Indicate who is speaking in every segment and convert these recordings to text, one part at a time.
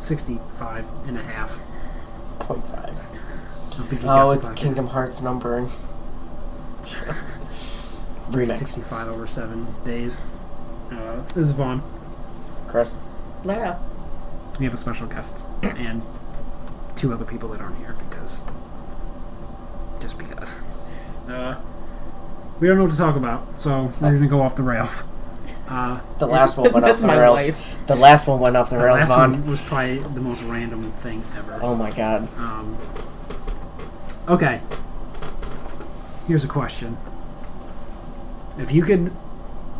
Speaker 1: 65 and a half.
Speaker 2: 0.5. Oh, it's Kingdom Hearts numbering. Remix.
Speaker 1: 65 over 7 days. This is Vaughn.
Speaker 2: Chris.
Speaker 3: Lara.
Speaker 1: We have a special guest and 2 other people that aren't here because. We don't know what to talk about, so we're going to go off the rails.
Speaker 2: The last one went off the rails.
Speaker 3: That's my life.
Speaker 2: The last one went off the rails, Vaughn.
Speaker 1: The last one was probably the most random thing ever.
Speaker 2: Oh my god.
Speaker 1: Okay. Here's a question. If you could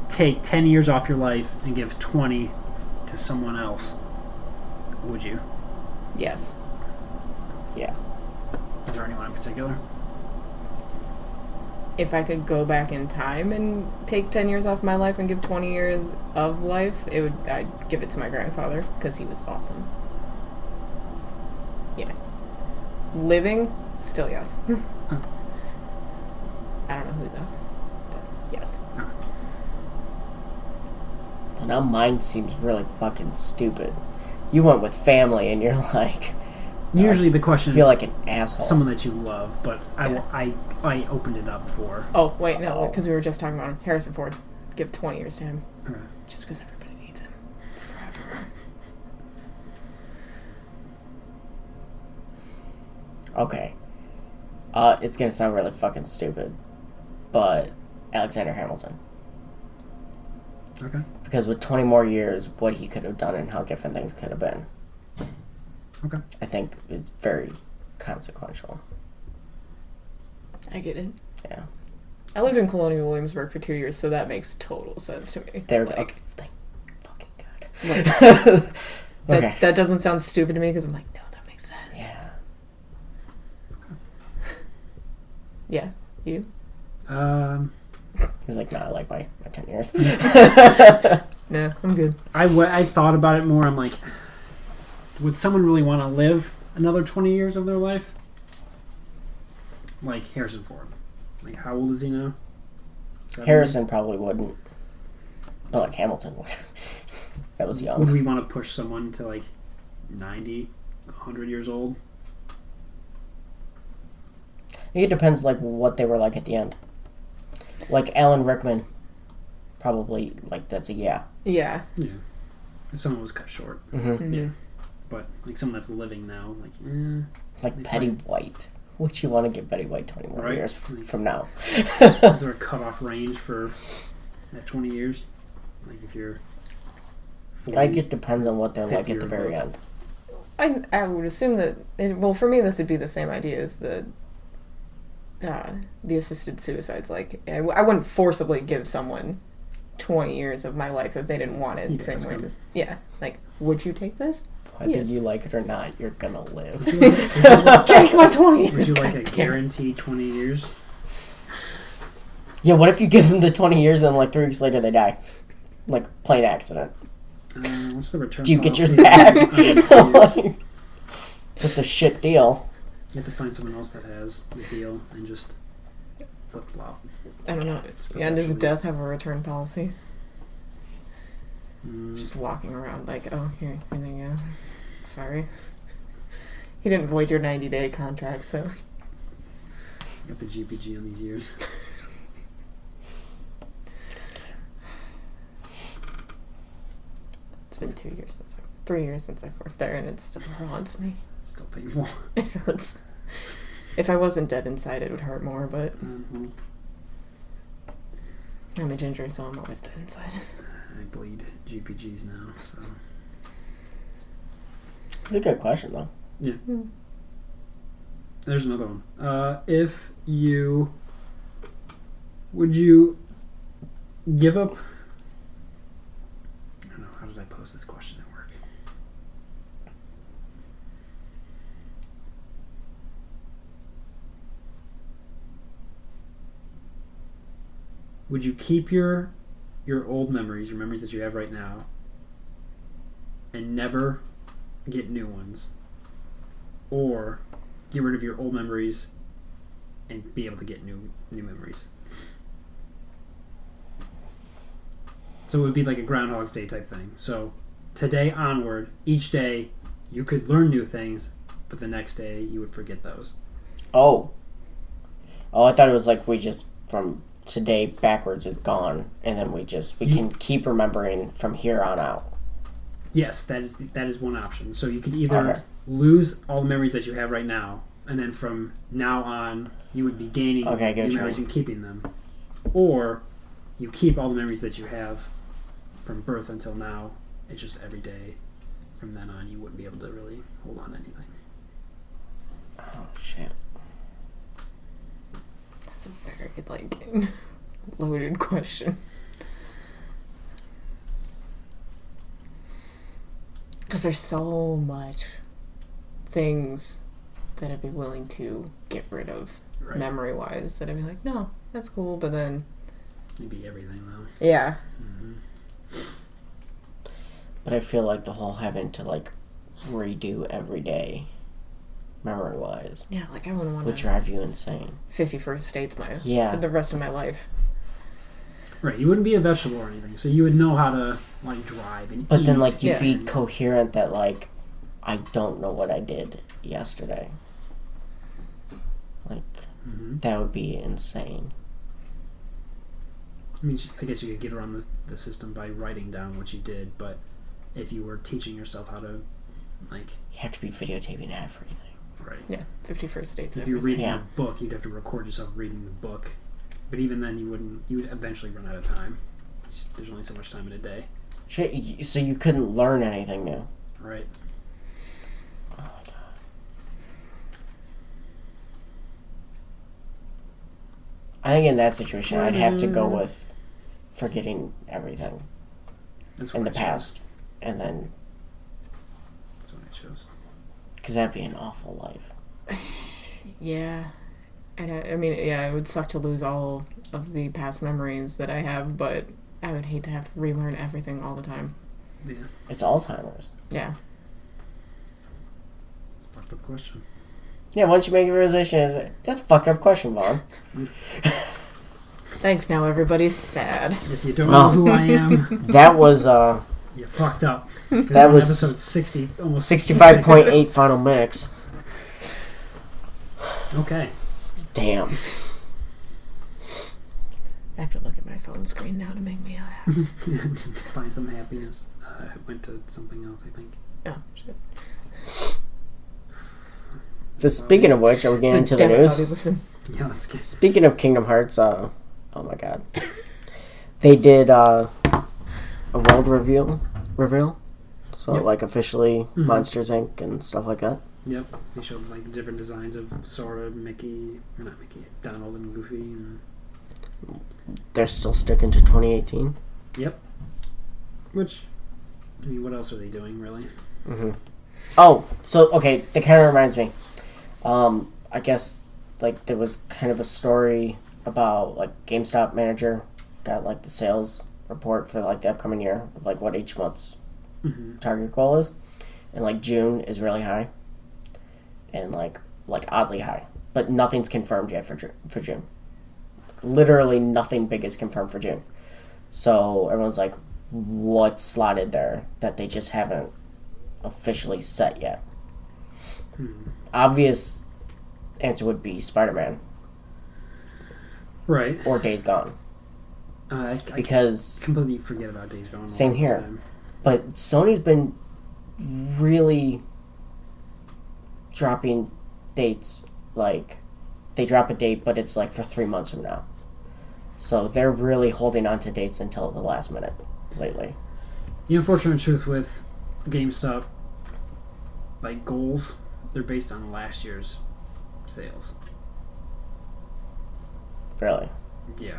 Speaker 1: take 10 years off your life and give 20 to someone else, would you?
Speaker 3: Yes.
Speaker 2: Yeah.
Speaker 1: Is there anyone in particular?
Speaker 3: If I could go back in time and take 10 years off my life and give 20 years of life, I'd give it to my grandfather, because he was awesome. Yeah. Living, still yes. I don't know who though, but yes.
Speaker 2: Well, now mine seems really fucking stupid. You went with family and you're like...
Speaker 1: Usually the question
Speaker 2: is... I feel
Speaker 1: is
Speaker 2: like an asshole.
Speaker 1: someone that you love, but
Speaker 3: Yeah.
Speaker 1: I opened it up for...
Speaker 3: Oh, wait, no, because we were just talking about him. Harrison Ford. Give 20 years to him.
Speaker 1: Okay.
Speaker 3: Just because everybody needs him. Forever.
Speaker 2: Okay. It's gonna sound really fucking stupid, but Alexander Hamilton.
Speaker 1: Okay.
Speaker 2: Because with 20 more years, what he could have done and how different things could have been,
Speaker 1: Okay.
Speaker 2: I think is very consequential.
Speaker 3: I get it.
Speaker 2: Yeah.
Speaker 3: I lived in Colonial Williamsburg for 2 years, so that makes total sense to me.
Speaker 2: There we go.
Speaker 3: Like,
Speaker 2: Thank fucking God.
Speaker 3: Like,
Speaker 2: Okay.
Speaker 3: that doesn't sound stupid to me, because I'm like, no, that makes sense.
Speaker 2: Yeah.
Speaker 3: Yeah. You?
Speaker 2: He's like, no, I like my 10 years.
Speaker 3: No, I'm good.
Speaker 1: I thought about it more. I'm like, would someone really want to live another 20 years of their life? Like Harrison Ford. Like, how old is he now?
Speaker 2: Harrison probably wouldn't. But like Hamilton would. That was young.
Speaker 1: Would we want to push someone to like 90, 100 years old?
Speaker 2: I think it depends like what they were like at the end. Like Alan Rickman, probably like that's a yeah.
Speaker 3: Yeah.
Speaker 1: Yeah. If someone was cut short.
Speaker 2: Mm-hmm.
Speaker 3: Mm-hmm.
Speaker 1: Yeah. But like someone that's living now, like
Speaker 2: Like Betty White. Would you want to give Betty White 20 more years from now?
Speaker 1: Is there a cutoff range for that 20 years? Like if you're 40,
Speaker 2: I think it depends on what they're like at the very end.
Speaker 3: I would assume that, well, for me, this would be the same idea as the assisted suicides. Like, I wouldn't forcibly give someone 20 years of my life if they didn't want it. Same way as, yeah. Like, would you take this?
Speaker 2: Whether you like it or not, you're gonna live.
Speaker 3: Take my 20 years!
Speaker 1: Would you like a guaranteed 20 years?
Speaker 2: Yeah, what if you give them the 20 years and like 3 weeks later they die? Like, plane accident.
Speaker 1: What's the return
Speaker 2: Do you get yours
Speaker 1: policy?
Speaker 2: back? It's a shit deal.
Speaker 1: You have to find someone else that has the deal and just flip-flop.
Speaker 3: I don't know. Yeah, and does death have a return policy? Just walking around like, oh, here you go. Sorry. He didn't void your 90-day contract, so...
Speaker 1: You got the GPG on these years.
Speaker 3: It's been 3 years since I worked there, and it still haunts me.
Speaker 1: It's still painful.
Speaker 3: It hurts. If I wasn't dead inside, it would hurt more, but... I'm a ginger, so I'm always dead inside.
Speaker 1: I bleed GPGs now, so...
Speaker 2: It's a good question, though.
Speaker 1: Yeah. There's another one. If you... Would you give up... I don't know, how did I pose this question at work? Would you keep your old memories, your memories that you have right now, and never get new ones? Or get rid of your old memories and be able to get new memories? So it would be like a Groundhog's Day type thing. So today onward, each day You could learn new things, but the next day you would forget those.
Speaker 2: Oh, I thought it was like we just from today backwards is gone, and then we can keep remembering from here on out.
Speaker 1: Yes, that is one option. So you could either lose all the memories that you have right now, and then from now on you would be gaining new memories and keeping them, or you keep all the memories that you have from birth until now. It's just every day from then on you wouldn't be able to really hold on to anything.
Speaker 2: Oh shit.
Speaker 3: That's a very, loaded question. Because there's so much things that I'd be willing to get rid of, memory-wise, that I'd be like, no, that's cool, but then...
Speaker 1: It'd be everything, though.
Speaker 3: Yeah.
Speaker 2: Mm-hmm. But I feel like the whole having to, redo every day, memory-wise...
Speaker 3: Yeah, I wouldn't want to...
Speaker 2: would drive you insane.
Speaker 3: 51st States
Speaker 2: for
Speaker 3: the rest of my life.
Speaker 1: Right, you wouldn't be a vegetable or anything, so you would know how to, drive and
Speaker 2: but
Speaker 1: eat.
Speaker 2: Then, you'd be coherent that, I don't know what I did yesterday. That would be insane.
Speaker 1: I mean, I guess you could get around the system by writing down what you did, but if you were teaching yourself how to,
Speaker 2: You have to be videotaping everything.
Speaker 1: Right.
Speaker 3: Yeah, 51st States.
Speaker 1: If you're reading a book, you'd have to record yourself reading the book. But even then, you would eventually run out of time. There's only so much time in a day.
Speaker 2: Shit, so you couldn't learn anything new.
Speaker 1: Right.
Speaker 2: Oh my god. I think in that situation, I'd have to go with forgetting everything in the past. And then...
Speaker 1: That's what I chose.
Speaker 2: Because that'd be an awful life.
Speaker 3: Yeah. And it would suck to lose all of the past memories that I have, but I would hate to have to relearn everything all the time.
Speaker 1: Yeah.
Speaker 2: It's Alzheimer's.
Speaker 3: Yeah.
Speaker 1: It's a fucked up question.
Speaker 2: Yeah, once you make the realization, that's a fucked up question, Vaughn.
Speaker 3: Thanks, now everybody's sad.
Speaker 1: If you don't know who I am...
Speaker 2: That was,
Speaker 1: You fucked up.
Speaker 2: That was...
Speaker 1: episode 60, almost...
Speaker 2: 65.8 final mix.
Speaker 1: Okay.
Speaker 2: Damn.
Speaker 3: I have to look at my phone screen now to make me laugh.
Speaker 1: Find some happiness. I went to something else, I think.
Speaker 3: Oh, shit.
Speaker 2: So speaking of which, are we getting into the news?
Speaker 3: Listen.
Speaker 1: Yeah, let's get...
Speaker 2: Speaking of Kingdom Hearts, oh my god. They did a world reveal. So,
Speaker 1: Yep.
Speaker 2: Officially Monsters, Inc. and stuff like that.
Speaker 1: Yep. They showed, different designs of Sora, Mickey... Or not Mickey, Donald and Goofy. And...
Speaker 2: They're still sticking to 2018.
Speaker 1: Yep. Which... I mean, what else are they doing, really?
Speaker 2: Mm-hmm. Oh, so, okay, that kind of reminds me. I guess, there was kind of a story about, GameStop manager got, the sales report for, the upcoming year of, what each month's target goal is. And, June is really high. And, oddly high. But nothing's confirmed yet for June. Literally nothing big is confirmed for June. So, everyone's like, what's slotted there that they just haven't officially set yet? Obvious answer would be Spider-Man.
Speaker 1: Right.
Speaker 2: Or Days Gone. Because...
Speaker 1: I completely forget about Days Gone.
Speaker 2: Same here. But Sony's been really dropping dates. They drop a date, but it's for 3 months from now. So they're really holding on to dates until the last minute lately.
Speaker 1: The unfortunate truth with GameStop, goals, they're based on last year's sales.
Speaker 2: Really?
Speaker 1: Yeah.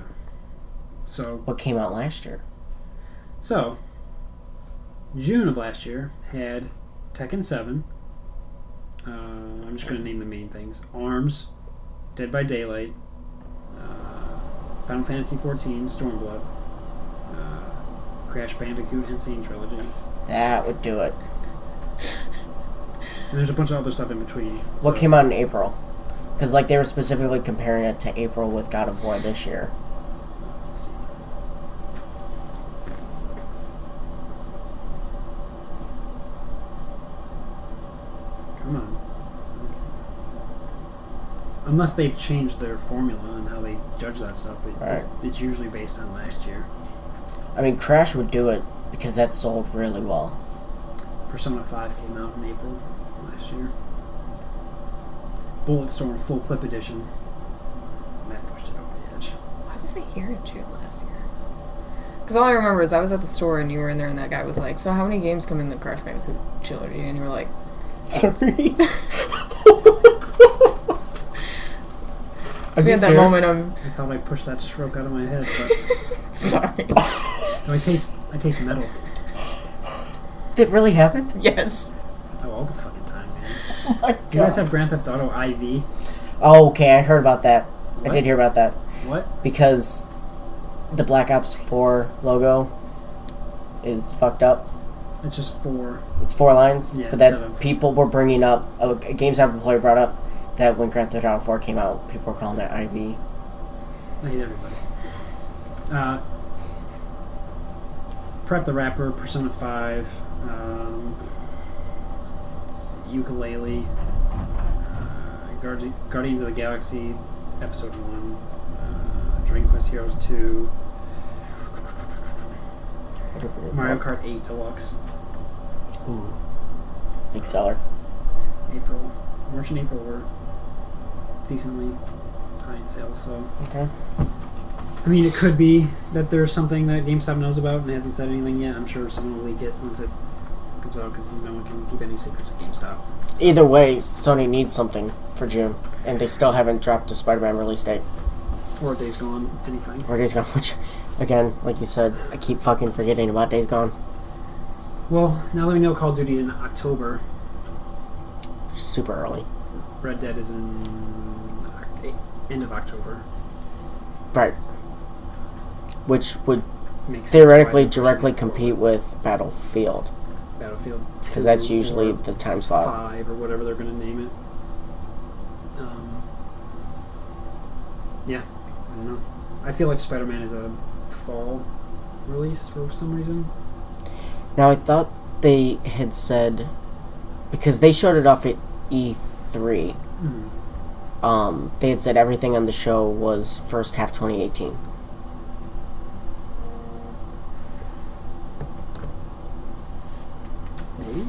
Speaker 1: So...
Speaker 2: What came out last year?
Speaker 1: So, June of last year had Tekken 7. I'm just going to name the main things. ARMS, Dead by Daylight, Final Fantasy XIV, Stormblood, Crash Bandicoot, Insane Trilogy.
Speaker 2: That would do it.
Speaker 1: And there's a bunch of other stuff in between.
Speaker 2: What came out in April? Because they were specifically comparing it to April with God of War this year.
Speaker 1: Let's see. Come on. Unless they've changed their formula and how they judge that stuff, but
Speaker 2: Right.
Speaker 1: it's usually based on last year.
Speaker 2: I mean, Crash would do it because that sold really well.
Speaker 1: Persona 5 came out in April last year. Bulletstorm Full Clip Edition. That pushed it over the edge.
Speaker 3: Why was I here in June last year? Because all I remember is I was at the store and you were in there and that guy was like, so how many games come in the Crash Bandicoot trilogy? And you were like,
Speaker 2: 3.
Speaker 3: we had that moment of...
Speaker 1: I thought I pushed that stroke out of my head, but
Speaker 3: Sorry.
Speaker 1: I taste metal.
Speaker 2: Did it really happen?
Speaker 3: Yes.
Speaker 1: Oh, all the fucking time, man.
Speaker 2: Oh my
Speaker 1: Do you guys have Grand Theft Auto IV?
Speaker 2: Oh, okay, I heard about that.
Speaker 1: What?
Speaker 2: I did hear about that.
Speaker 1: What?
Speaker 2: Because the Black Ops 4 logo is fucked up.
Speaker 1: It's just 4.
Speaker 2: It's 4 lines,
Speaker 1: Yeah,
Speaker 2: but that's
Speaker 1: 7.
Speaker 2: people were bringing up. A GameStop employee brought up that when Grand Theft Auto 4 came out, people were calling it IV.
Speaker 1: I hate everybody. Prep the Rapper, Persona 5, Ukulele, Guardians of the Galaxy, Episode 1, Dragon Quest Heroes 2, Mario Kart 8 Deluxe,
Speaker 2: Ooh. Big seller.
Speaker 1: April. March and April were decently high in sales, so...
Speaker 2: Okay.
Speaker 1: I mean, it could be that there's something that GameStop knows about and hasn't said anything yet. I'm sure someone will leak it once it comes out because no one can keep any secrets at GameStop.
Speaker 2: Either way, Sony needs something for June, and they still haven't dropped a Spider-Man release date.
Speaker 1: Or Days Gone, anything.
Speaker 2: Or Days Gone, which, again, like you said, I keep fucking forgetting about Days Gone.
Speaker 1: Well, now that we know Call of Duty's in October,
Speaker 2: Super early.
Speaker 1: Red Dead is in end of October.
Speaker 2: Right. Which would
Speaker 1: Makes sense
Speaker 2: theoretically
Speaker 1: why they're pushing
Speaker 2: directly
Speaker 1: it
Speaker 2: compete
Speaker 1: forward.
Speaker 2: with Battlefield.
Speaker 1: Battlefield 2
Speaker 2: Because that's usually
Speaker 1: or
Speaker 2: the time slot.
Speaker 1: 5 or whatever they're going to name it. Yeah, I don't know. I feel like Spider-Man is a fall release for some reason.
Speaker 2: Now, I thought they had said, because they showed it off at E3, they had said everything on the show was first half 2018.
Speaker 1: Maybe.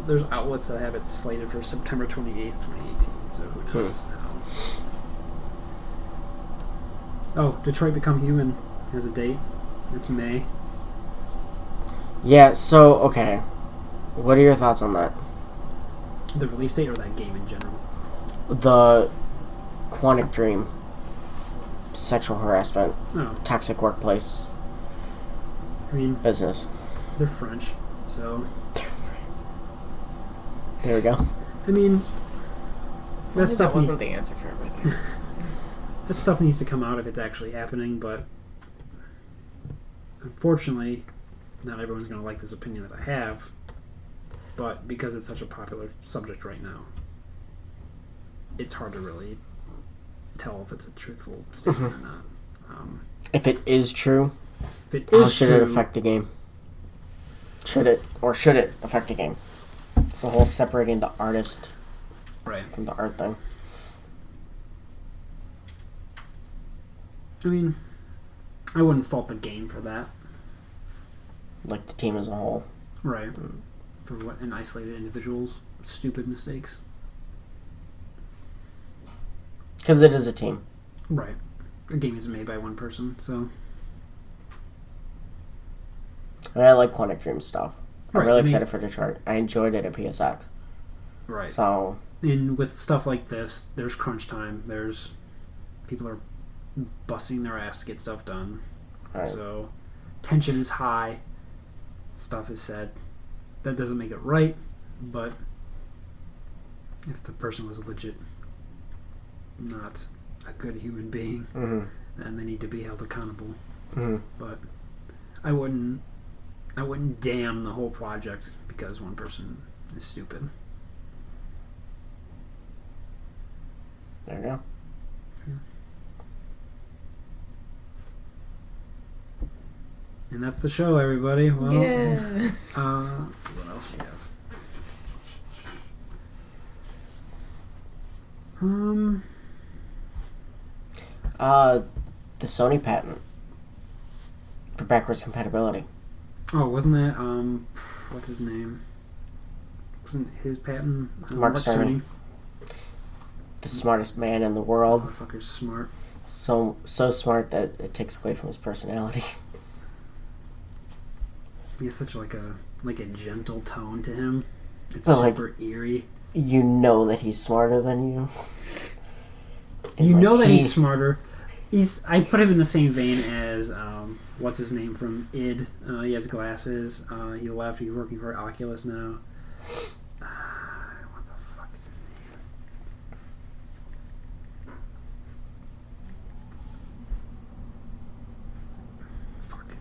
Speaker 1: There's outlets that have it slated for September 28th, 2018, so who knows how. Oh, Detroit Become Human has a date. It's May.
Speaker 2: Yeah, so, okay. What are your thoughts on that?
Speaker 1: The release date or that game in general?
Speaker 2: The Quantic Dream. Sexual harassment.
Speaker 1: Oh,
Speaker 2: Toxic workplace.
Speaker 1: I mean,
Speaker 2: Business.
Speaker 1: they're French, so...
Speaker 2: There we go.
Speaker 1: I mean, that stuff
Speaker 3: That wasn't
Speaker 1: needs,
Speaker 3: the answer for everything.
Speaker 1: that stuff needs to come out if it's actually happening, but unfortunately, not everyone's going to like this opinion that I have, but because it's such a popular subject right now, it's hard to really tell if it's a truthful statement or not.
Speaker 2: If it is true,
Speaker 1: If it
Speaker 2: how
Speaker 1: is
Speaker 2: should
Speaker 1: true,
Speaker 2: it affect the game? Should it affect the game? It's the whole separating the artist
Speaker 1: right?
Speaker 2: from the art thing.
Speaker 1: I mean, I wouldn't fault the game for that,
Speaker 2: Like the team as a whole.
Speaker 1: right? For what an isolated individual's stupid mistakes,
Speaker 2: Because it is a team.
Speaker 1: right? A game isn't made by one person, so
Speaker 2: I mean, I like Quantic Dream stuff. I'm
Speaker 1: Right,
Speaker 2: really
Speaker 1: I mean-
Speaker 2: excited for Detroit. I enjoyed it at PSX.
Speaker 1: right.
Speaker 2: So,
Speaker 1: And with stuff like this, there's crunch time. There's people are busting their ass to get stuff done.
Speaker 2: right.
Speaker 1: So tension is high. Stuff is said. That doesn't make it right, but if the person was legit not a good human being,
Speaker 2: Mm-hmm.
Speaker 1: then they need to be held accountable.
Speaker 2: Mm-hmm.
Speaker 1: But I wouldn't damn the whole project because one person is stupid.
Speaker 2: There you go.
Speaker 1: And that's the show, everybody. Well,
Speaker 3: Yeah.
Speaker 1: let's see what else we have.
Speaker 2: The Sony patent for backwards compatibility.
Speaker 1: Oh, wasn't that what's his name? Wasn't his patent
Speaker 2: Mark Cerny. The smartest man in the world.
Speaker 1: Motherfucker's smart.
Speaker 2: So smart that it takes away from his personality.
Speaker 1: He has such like a gentle tone to him. It's
Speaker 2: But, like,
Speaker 1: super eerie.
Speaker 2: You know that he's smarter than you. And,
Speaker 1: You
Speaker 2: like,
Speaker 1: know that he's smarter. I put him in the same vein as what's his name from id. He has glasses. He left. He's working for Oculus now. What the fuck is his name? Fuck.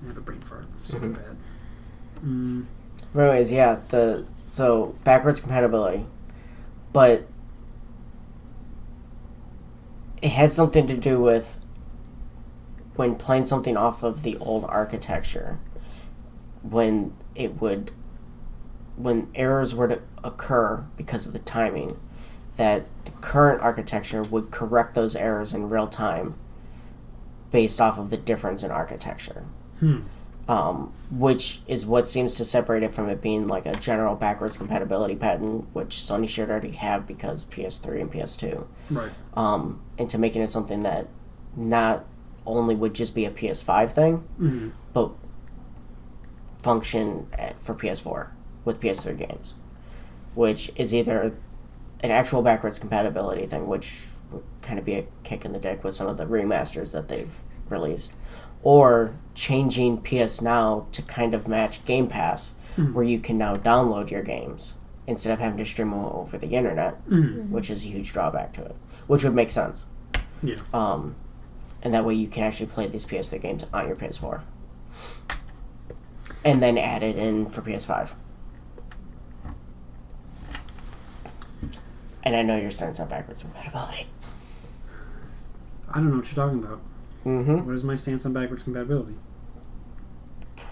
Speaker 1: I have a brain fart. I'm so bad.
Speaker 2: But anyways, yeah, so backwards compatibility, but it had something to do with when playing something off of the old architecture, when errors were to occur because of the timing, that the current architecture would correct those errors in real time based off of the difference in architecture. Which is what seems to separate it from it being like a general backwards compatibility patent, which Sony should already have because PS3 and PS2.
Speaker 1: Right.
Speaker 2: Into making it something that not only would just be a PS5 thing, but function for PS4 with PS3 games, which is either an actual backwards compatibility thing, which would kind of be a kick in the dick with some of the remasters that they've released, or changing PS Now to kind of match Game Pass, where you can now download your games instead of having to stream them over the internet, which is a huge drawback to it, which would make sense.
Speaker 1: Yeah.
Speaker 2: And that way you can actually play these PS3 games on your PS4. And then add it in for PS5. And I know your stance on backwards compatibility.
Speaker 1: I don't know what you're talking about.
Speaker 2: Mm-hmm.
Speaker 1: What is my stance on backwards compatibility?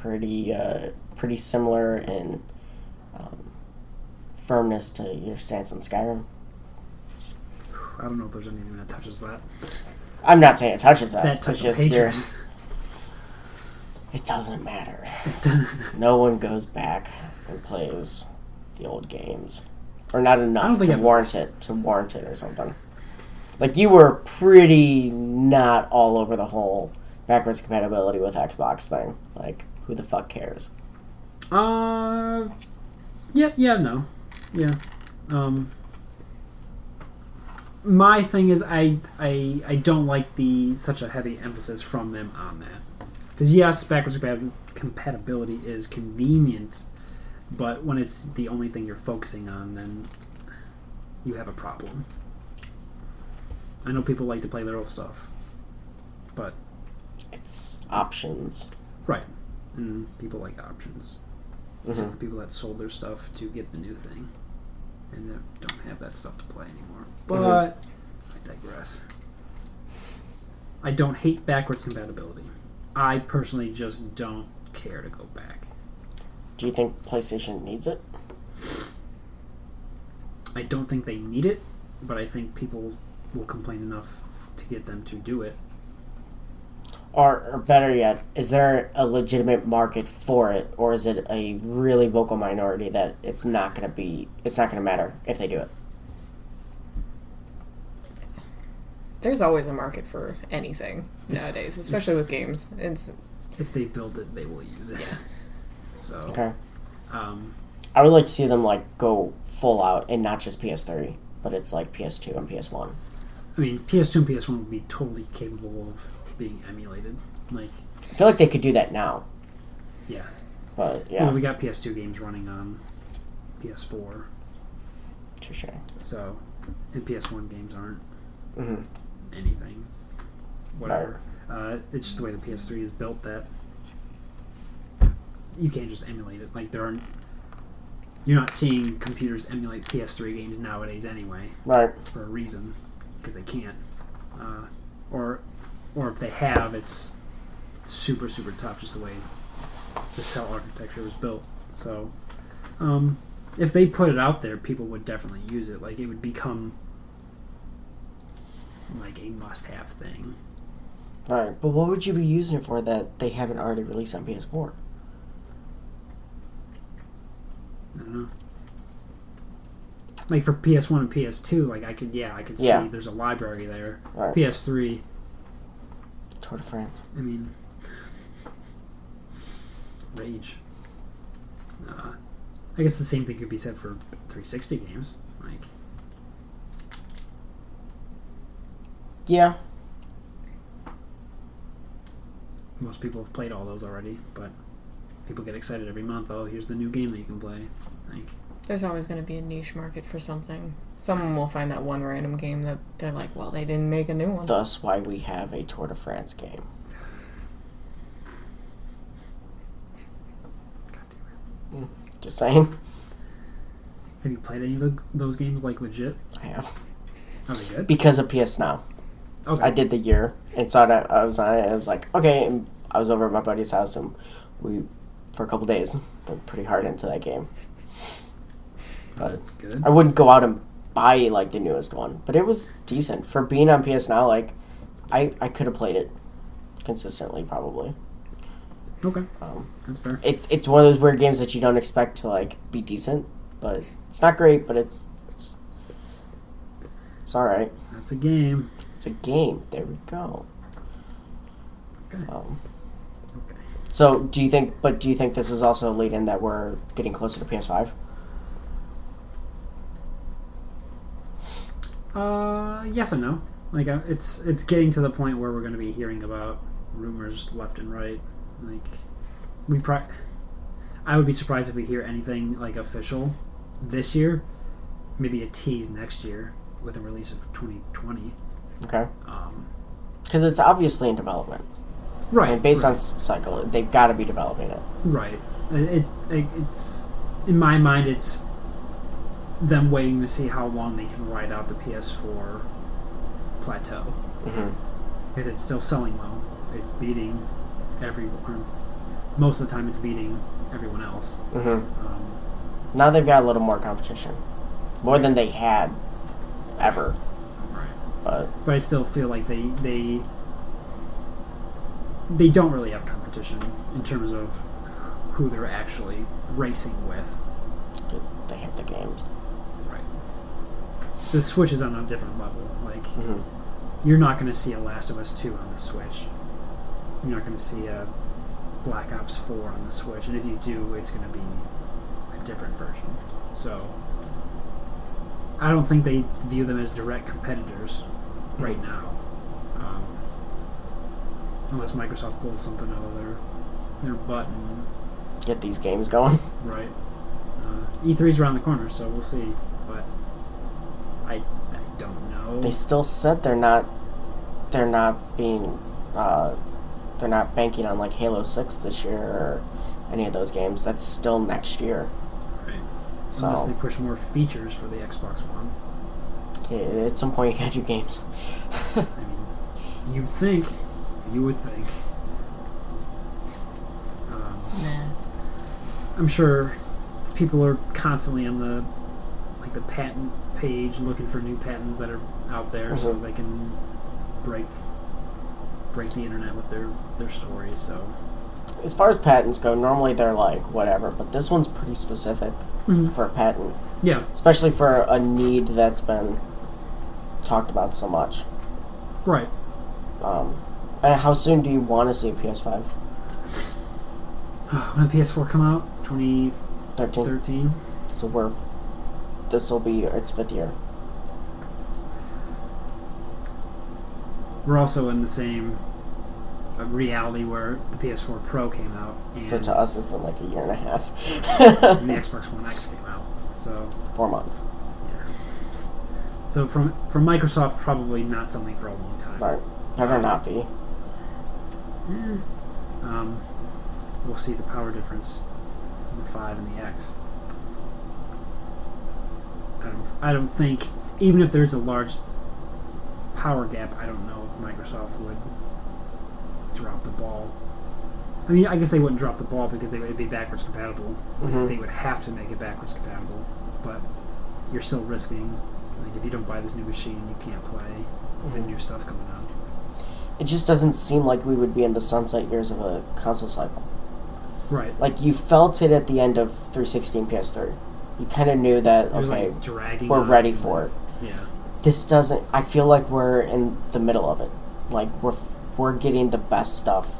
Speaker 2: Pretty similar in firmness to your stance on Skyrim.
Speaker 1: I don't know if there's anything that touches that.
Speaker 2: I'm not saying it touches that.
Speaker 1: That touches
Speaker 2: it's just
Speaker 1: hatred.
Speaker 2: It doesn't matter. No one goes back and plays the old games, or not enough to warrant it or something. Like, you were pretty not all over the whole backwards compatibility with Xbox thing. Like, who the fuck cares?
Speaker 1: No. Yeah. My thing is I don't like such a heavy emphasis from them on that. Because yes, backwards compatibility is convenient, but when it's the only thing you're focusing on, then you have a problem. I know people like to play their old stuff, but
Speaker 2: it's options.
Speaker 1: Right. And people like options. So the people that sold their stuff to get the new thing and that don't have that stuff to play anymore. But I digress. I don't hate backwards compatibility. I personally just don't care to go back.
Speaker 2: Do you think PlayStation needs it?
Speaker 1: I don't think they need it, but I think people will complain enough to get them to do it.
Speaker 2: Or better yet, is there a legitimate market for it, or is it a really vocal minority that it's not going to matter if they do it?
Speaker 3: There's always a market for anything nowadays, especially with games.
Speaker 1: If they build it, they will use it. So,
Speaker 2: okay. I would like to see them go full out and not just PS3, but it's like PS2 and PS1.
Speaker 1: I mean, PS2 and PS1 would be totally capable of being emulated. I
Speaker 2: feel like they could do that now.
Speaker 1: Yeah.
Speaker 2: But yeah.
Speaker 1: Well, we got PS2 games running on PS4.
Speaker 2: Touche.
Speaker 1: So, and PS1 games aren't
Speaker 2: Mm-hmm.
Speaker 1: anything. It's whatever. Right. It's just the way the PS3 is built that you can't just emulate it. You're not seeing computers emulate PS3 games nowadays anyway.
Speaker 2: Right.
Speaker 1: For a reason. because they can't, or if they have, it's super super tough just the way the cell architecture was built. So if they put it out there, people would definitely use it. Like it would become like a must-have thing.
Speaker 2: Right, but what would you be using it for that they haven't already released on PS4?
Speaker 1: I don't know. Like for PS1 and PS2, like I could see there's a library there.
Speaker 2: Right.
Speaker 1: PS3,
Speaker 2: Tour de France.
Speaker 1: I mean, Rage. I guess the same thing could be said for 360 games. Like,
Speaker 2: yeah.
Speaker 1: most people have played all those already, but people get excited every month. Oh, here's the new game that you can play. Like,
Speaker 3: There's always going to be a niche market for something. Someone will find that one random game that they're like, well, they didn't make a new one.
Speaker 2: Thus why we have a Tour de France game.
Speaker 1: God damn it.
Speaker 2: Just saying.
Speaker 1: Have you played any of those games, like, legit?
Speaker 2: I have.
Speaker 1: Are they good?
Speaker 2: Because of PS Now.
Speaker 1: Okay.
Speaker 2: I did the year and saw that I was on it. And I was like, okay. And I was over at my buddy's house and we, for a couple days, went pretty hard into that game. But
Speaker 1: Good.
Speaker 2: I wouldn't go out and buy like the newest one, but it was decent for being on PS Now. Like, I could have played it consistently, probably.
Speaker 1: Okay. That's fair.
Speaker 2: It's one of those weird games that you don't expect to like be decent, but it's not great, but it's all right.
Speaker 1: That's a game.
Speaker 2: It's a game. There we go.
Speaker 1: Okay. Okay.
Speaker 2: So do you think this is also leading that we're getting closer to PS5?
Speaker 1: Yes and no. Like, it's getting to the point where we're going to be hearing about rumors left and right. Like, I would be surprised if we hear anything like official this year. Maybe a tease next year with a release of 2020.
Speaker 2: Okay. Because it's obviously in development.
Speaker 1: Right.
Speaker 2: And based
Speaker 1: right.
Speaker 2: on cycle, they've got to be developing it.
Speaker 1: Right. It's in my mind, it's them waiting to see how long they can ride out the PS4 plateau.
Speaker 2: Mm-hmm.
Speaker 1: Because it's still selling well. It's beating everyone. Most of the time, it's beating everyone else.
Speaker 2: Mm-hmm. Now they've got a little more competition, more than they had ever.
Speaker 1: Right. But I still feel like they don't really have competition in terms of who they're actually racing with.
Speaker 2: Because they have the games.
Speaker 1: Right. The Switch is on a different level. Like,
Speaker 2: Mm-hmm.
Speaker 1: you're not going to see a Last of Us 2 on the Switch. You're not going to see a Black Ops 4 on the Switch. And if you do, it's going to be a different version. So, I don't think they view them as direct competitors right now. Unless Microsoft pulls something out of their butt and
Speaker 2: Get these games going.
Speaker 1: right. E3's around the corner, so we'll see. But I don't know.
Speaker 2: They still said they're not banking on like Halo 6 this year or any of those games. That's still next year.
Speaker 1: Right.
Speaker 2: So
Speaker 1: Unless they push more features for the Xbox One.
Speaker 2: yeah, at some point you gotta do games.
Speaker 1: I mean, you would think.
Speaker 3: Nah.
Speaker 1: I'm sure people are constantly on the patent page looking for new patents that are out there, so
Speaker 2: Mhm.
Speaker 1: they can break the internet with their stories. So
Speaker 2: As far as patents go, normally they're like whatever, but this one's pretty specific for a patent,
Speaker 1: yeah,
Speaker 2: especially for a need that's been talked about so much.
Speaker 1: right.
Speaker 2: How soon do you want to see a PS5?
Speaker 1: When did PS4 come out? 2013.
Speaker 2: 13. So this will be its 5th year.
Speaker 1: We're also in the same reality where the PS4 Pro came out and
Speaker 2: So to us, it's been like a year and a half.
Speaker 1: and the Xbox One X came out. So
Speaker 2: 4 months.
Speaker 1: yeah. So from Microsoft, probably not something for a long time.
Speaker 2: Right. Better not be.
Speaker 1: We'll see the power difference in the 5 and the X. I don't think, even if there's a large power gap, I don't know if Microsoft would drop the ball. I mean, I guess they wouldn't drop the ball because they would be backwards compatible.
Speaker 2: Mm-hmm.
Speaker 1: They would have to make it backwards compatible, but you're still risking. Like, if you don't buy this new machine, you can't play the new stuff coming out.
Speaker 2: It just doesn't seem like we would be in the sunset years of a console cycle.
Speaker 1: Right.
Speaker 2: Like, you felt it at the end of 360 and PS3. You kind of knew that,
Speaker 1: It was,
Speaker 2: okay,
Speaker 1: like, dragging
Speaker 2: we're
Speaker 1: on.
Speaker 2: ready for it.
Speaker 1: Yeah.
Speaker 2: This doesn't... I feel like we're in the middle of it. Like, we're getting the best stuff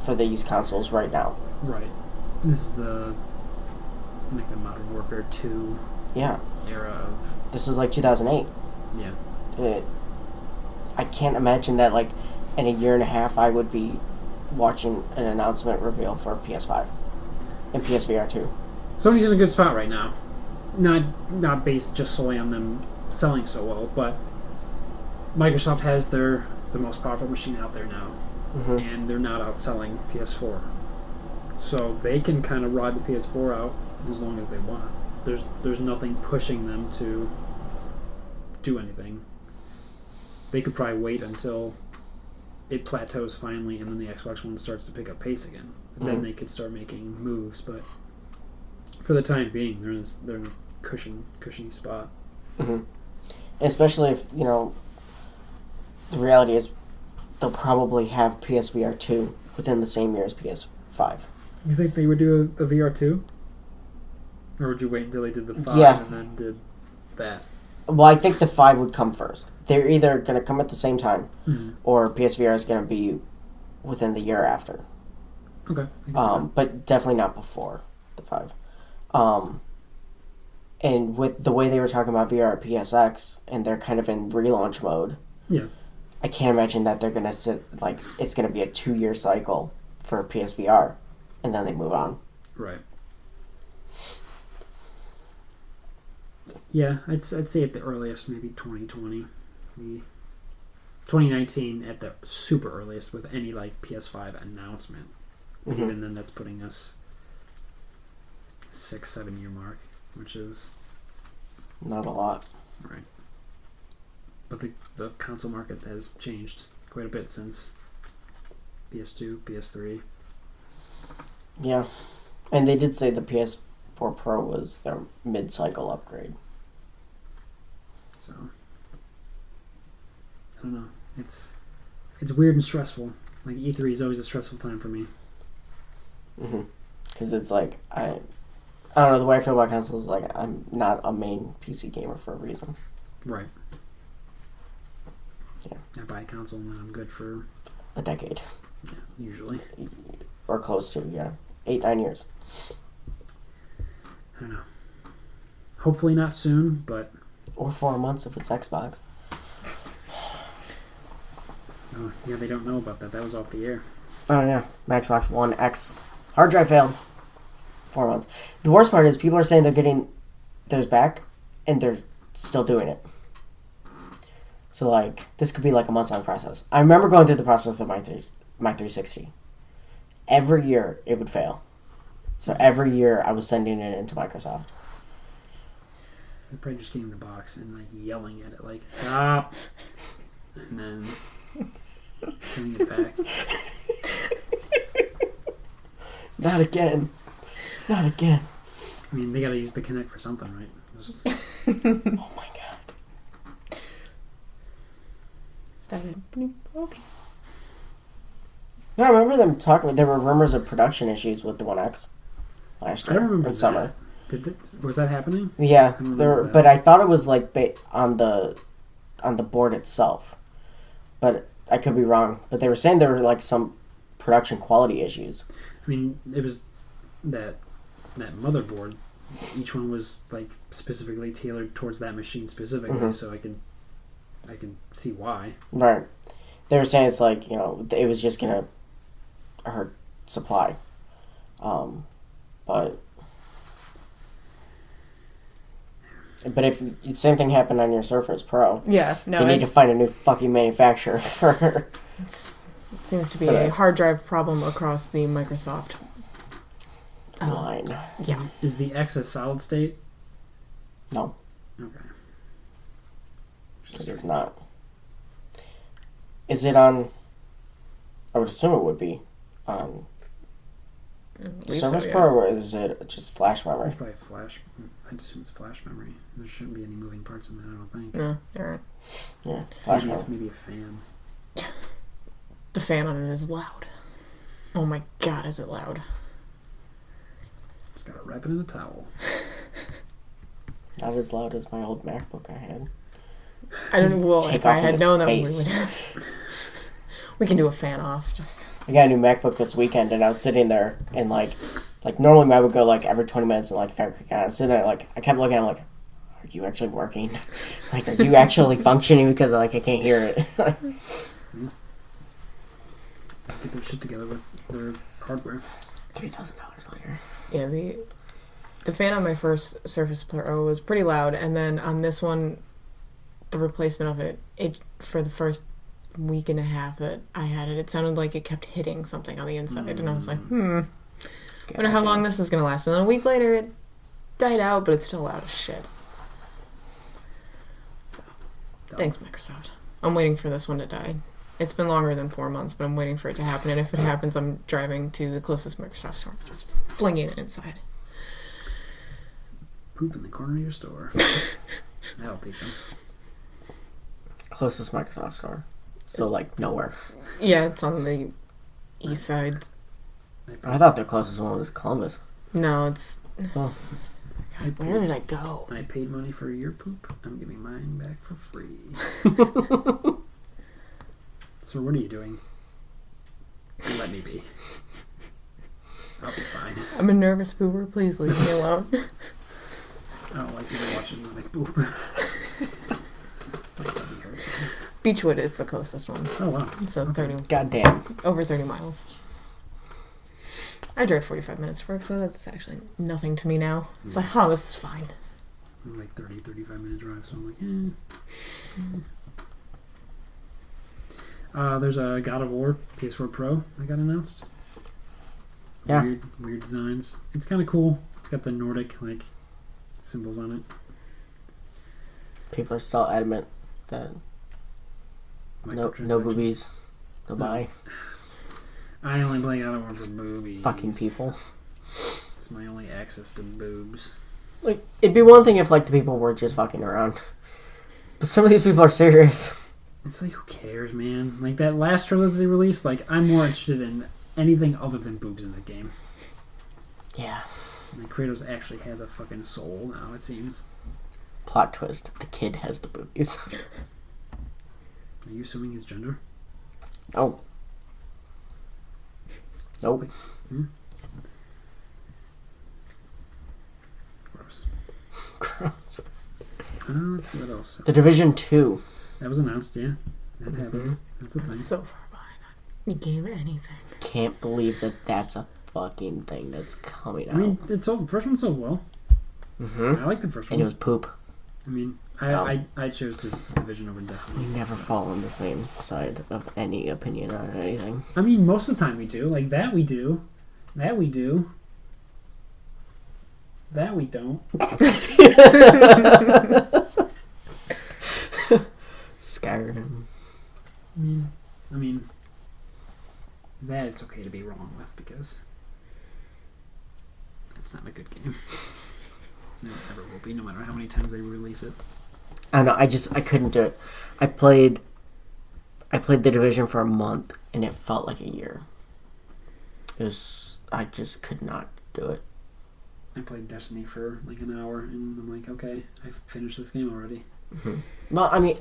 Speaker 2: for these consoles right now.
Speaker 1: Right. This is the Modern Warfare 2
Speaker 2: Yeah.
Speaker 1: era of...
Speaker 2: This is like 2008.
Speaker 1: Yeah.
Speaker 2: I can't imagine that, like, in a year and a half I would be watching an announcement reveal for PS5 and PSVR 2.
Speaker 1: Sony's in a good spot right now. Not based just solely on them selling so well, but Microsoft has the most powerful machine out there now, and they're not outselling PS4. So they can kind of ride the PS4 out as long as they want. There's nothing pushing them to do anything. They could probably wait until it plateaus finally, and then the Xbox One starts to pick up pace again. And then they could start making moves. But for the time being, they're in a cushiony spot.
Speaker 2: Mm-hmm. Especially if, you know, the reality is they'll probably have PSVR 2 within the same year as PS5.
Speaker 1: You think they would do a VR 2? Or would you wait until they did the 5
Speaker 2: Yeah.
Speaker 1: and then did that?
Speaker 2: Well, I think the 5 would come first. They're either going to come at the same time, or PSVR is going to be within the year after.
Speaker 1: Okay. I can see that.
Speaker 2: But definitely not before the 5. And with the way they were talking about VR at PSX, and they're kind of in relaunch mode,
Speaker 1: Yeah.
Speaker 2: I can't imagine that they're going to sit, like, it's going to be a 2-year cycle for PSVR, and then they move on.
Speaker 1: Right. Yeah, I'd say at the earliest, maybe 2020. 2019 at the super earliest with any, like, PS5 announcement. But even then, that's putting us 6-7 year mark, which is...
Speaker 2: Not a lot.
Speaker 1: Right. But the console market has changed quite a bit since PS2, PS3.
Speaker 2: Yeah. And they did say the PS4 Pro was their mid-cycle upgrade.
Speaker 1: So, I don't know. It's weird and stressful. Like, E3 is always a stressful time for me.
Speaker 2: Because it's like, I don't know, the way I feel about consoles is like, I'm not a main PC gamer for a reason.
Speaker 1: Right.
Speaker 2: Yeah.
Speaker 1: I buy a console and I'm good for...
Speaker 2: A decade.
Speaker 1: Yeah, usually.
Speaker 2: Or close to, yeah. 8-9 years.
Speaker 1: I don't know. Hopefully not soon, but...
Speaker 2: Or 4 months if it's Xbox.
Speaker 1: Oh, yeah, they don't know about that. That was off the air.
Speaker 2: Oh, yeah. Xbox One X. Hard drive failed. 4 months. The worst part is people are saying they're getting theirs back, and they're still doing it. So, like, this could be like a months-long process. I remember going through the process with my 360. Every year, it would fail. So every year, I was sending it into Microsoft.
Speaker 1: They're probably just getting the box and, like, yelling at it, like, stop! And then sending it back.
Speaker 2: Not again. Not again.
Speaker 1: I mean, they gotta use the Kinect for something, right? Just...
Speaker 2: Oh my god.
Speaker 3: Started. Okay.
Speaker 2: No, I remember them talking. There were rumors of production issues with the One X last
Speaker 1: I
Speaker 2: year.
Speaker 1: don't remember
Speaker 2: in summer.
Speaker 1: Was that happening?
Speaker 2: Yeah,
Speaker 1: I don't
Speaker 2: there.
Speaker 1: remember that.
Speaker 2: But I thought it was like on the board itself. But I could be wrong. But they were saying there were like some production quality issues.
Speaker 1: I mean, it was that motherboard. Each one was like specifically tailored towards that machine specifically, so I can see why.
Speaker 2: Right. They were saying it's like, you know, it was just gonna hurt supply. But if the same thing happened on your Surface Pro,
Speaker 3: Yeah, no,
Speaker 2: they need to find a new fucking manufacturer for.
Speaker 3: it seems to be
Speaker 2: for
Speaker 3: a
Speaker 2: this.
Speaker 3: hard drive problem across the Microsoft
Speaker 2: line.
Speaker 3: Yeah.
Speaker 1: Is the X a solid state?
Speaker 2: No,
Speaker 1: Okay.
Speaker 2: it is not. Is it on? I would assume it would be on Service
Speaker 3: So,
Speaker 2: Pro, or is it just flash memory?
Speaker 1: It's probably flash. I'd assume it's flash memory. There shouldn't be any moving parts in that, I don't think.
Speaker 3: No, you're right.
Speaker 2: Yeah, flash
Speaker 1: Maybe,
Speaker 2: memory.
Speaker 1: maybe a fan.
Speaker 3: The fan on it is loud. Oh my god, is it loud?
Speaker 1: Just gotta wrap it in a towel.
Speaker 2: Not as loud as my old MacBook I had.
Speaker 3: I don't. Well,
Speaker 2: Take
Speaker 3: if I
Speaker 2: off
Speaker 3: had
Speaker 2: into
Speaker 3: known that, we
Speaker 2: space.
Speaker 3: would. We can do a fan off. Just.
Speaker 2: I got a new MacBook this weekend, and I was sitting there, and like normally mine would go like every 20 minutes, and like fabric out. I was sitting there, like I kept looking, I'm like, are you actually working? Like, are you actually functioning? Because like I can't hear it.
Speaker 1: Get their shit together with their hardware.
Speaker 2: $3,000 later.
Speaker 3: Yeah, the fan on my first Surface Pro was pretty loud, and then on this one, the replacement of it for the first week and a half that I had it sounded like it kept hitting something on the inside, and I was like, wonder how long this is gonna last. And then a week later, it died out, but it's still loud as shit. So, thanks, Microsoft. I'm waiting for this one to die. It's been longer than 4 months, but I'm waiting for it to happen. And if it happens, I'm driving to the closest Microsoft store, just flinging it inside.
Speaker 1: Poop in the corner of your store. That'll teach them.
Speaker 2: Closest Microsoft store. So like nowhere.
Speaker 3: Yeah, it's on the east side.
Speaker 2: I thought their closest one was Columbus.
Speaker 3: No, it's.
Speaker 2: Oh.
Speaker 3: God, where did I go?
Speaker 1: I paid money for your poop. I'm giving mine back for free. So what are you doing? Let me be. I'll be fine.
Speaker 3: I'm a nervous pooper. Please leave me alone.
Speaker 1: I don't like even watching you like poop. My tummy hurts.
Speaker 3: Beechwood is the closest one.
Speaker 1: Oh wow.
Speaker 3: So 30,
Speaker 2: Goddamn.
Speaker 3: over 30 miles. I drive 45 minutes to work, so that's actually nothing to me now. It's like, oh, this is fine.
Speaker 1: I'm like 35 minute drive, so I'm like, there's a God of War PS4 Pro that got announced.
Speaker 2: Yeah.
Speaker 1: Weird designs. It's kind of cool. It's got the Nordic like symbols on it.
Speaker 2: People are still adamant that no
Speaker 1: Microtransactions.
Speaker 2: boobies, no buy.
Speaker 1: I only play God of War for boobies.
Speaker 2: Fucking people.
Speaker 1: It's my only access to boobs.
Speaker 2: Like, it'd be one thing if like the people were just fucking around, but some of these people are serious.
Speaker 1: It's like, who cares, man? Like, that last trailer that they released, like, I'm more interested in anything other than boobs in that game.
Speaker 2: Yeah.
Speaker 1: Like, Kratos actually has a fucking soul now, it seems.
Speaker 2: Plot twist: the kid has the boobies.
Speaker 1: Are you assuming his gender?
Speaker 2: No. Nope.
Speaker 1: Gross.
Speaker 2: Gross.
Speaker 1: Let's see what else.
Speaker 2: The Division 2.
Speaker 1: That was announced, yeah. That happened. That's a thing.
Speaker 3: So far behind on the game or anything.
Speaker 2: Can't believe that that's a fucking thing that's coming out.
Speaker 1: I mean, it sold, first one sold well. I like the first one.
Speaker 2: And it was poop.
Speaker 1: I mean, I chose the Division over
Speaker 2: We
Speaker 1: Destiny.
Speaker 2: never fall on the same side of any opinion on anything.
Speaker 1: I mean, most of the time we do. Like, that we do. That we do. That we don't.
Speaker 2: Skyrim.
Speaker 1: I mean, that it's okay to be wrong with because it's not a good game. No, it never will be, no matter how many times they release it.
Speaker 2: I don't know. I couldn't do it. I played the Division for a month, and it felt like a year. I just could not do it.
Speaker 1: I played Destiny for like an hour, and I'm like, okay, I finished this game already.
Speaker 2: Well, I mean,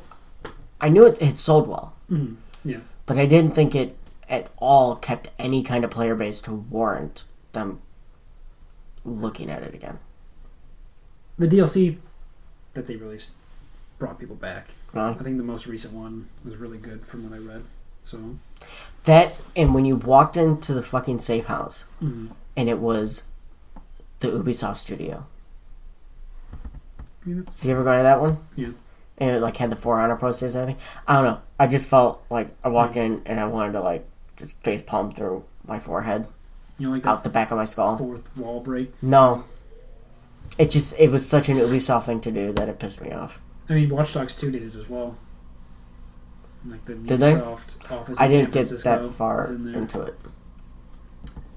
Speaker 2: I knew it had sold well,
Speaker 1: Yeah.
Speaker 2: but I didn't think it at all kept any kind of player base to warrant them looking at it again.
Speaker 1: The DLC that they released brought people back.
Speaker 2: Really?
Speaker 1: I think the most recent one was really good from what I read. So
Speaker 2: That, and when you walked into the fucking safe house,
Speaker 1: mm-hmm.
Speaker 2: and it was the Ubisoft studio.
Speaker 1: Yeah.
Speaker 2: Did you ever go to that one?
Speaker 1: Yeah.
Speaker 2: And it like had the For Honor posters and everything. I don't know. I just felt like I walked in and I wanted to like just face palm through my forehead,
Speaker 1: You know, like
Speaker 2: out the back of my skull.
Speaker 1: fourth wall break.
Speaker 2: No. It was such an Ubisoft thing to do that it pissed me off.
Speaker 1: I mean, Watch Dogs 2 did it as well. Like the
Speaker 2: Did they?
Speaker 1: Ubisoft office.
Speaker 2: I
Speaker 1: in
Speaker 2: didn't
Speaker 1: San
Speaker 2: get
Speaker 1: Francisco
Speaker 2: that far
Speaker 1: is in there.
Speaker 2: into it.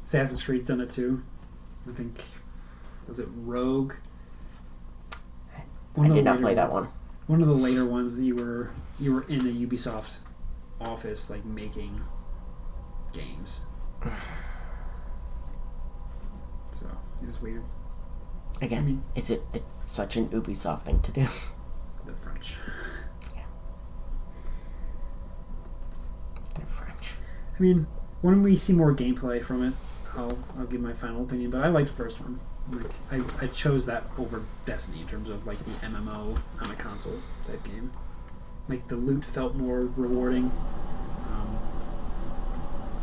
Speaker 1: Assassin's Creed's done it too. I think, was it Rogue?
Speaker 2: I did not
Speaker 1: later
Speaker 2: play that
Speaker 1: ones.
Speaker 2: one.
Speaker 1: One of the later ones that you were in a Ubisoft office, like making games. So it was weird.
Speaker 2: Again,
Speaker 1: I mean,
Speaker 2: it's such an Ubisoft thing to do.
Speaker 1: The French.
Speaker 2: They're French.
Speaker 1: I mean, when we see more gameplay from it, I'll give my final opinion. But I liked the first one. Like I chose that over Destiny in terms of like the MMO on a console type game. Like the loot felt more rewarding.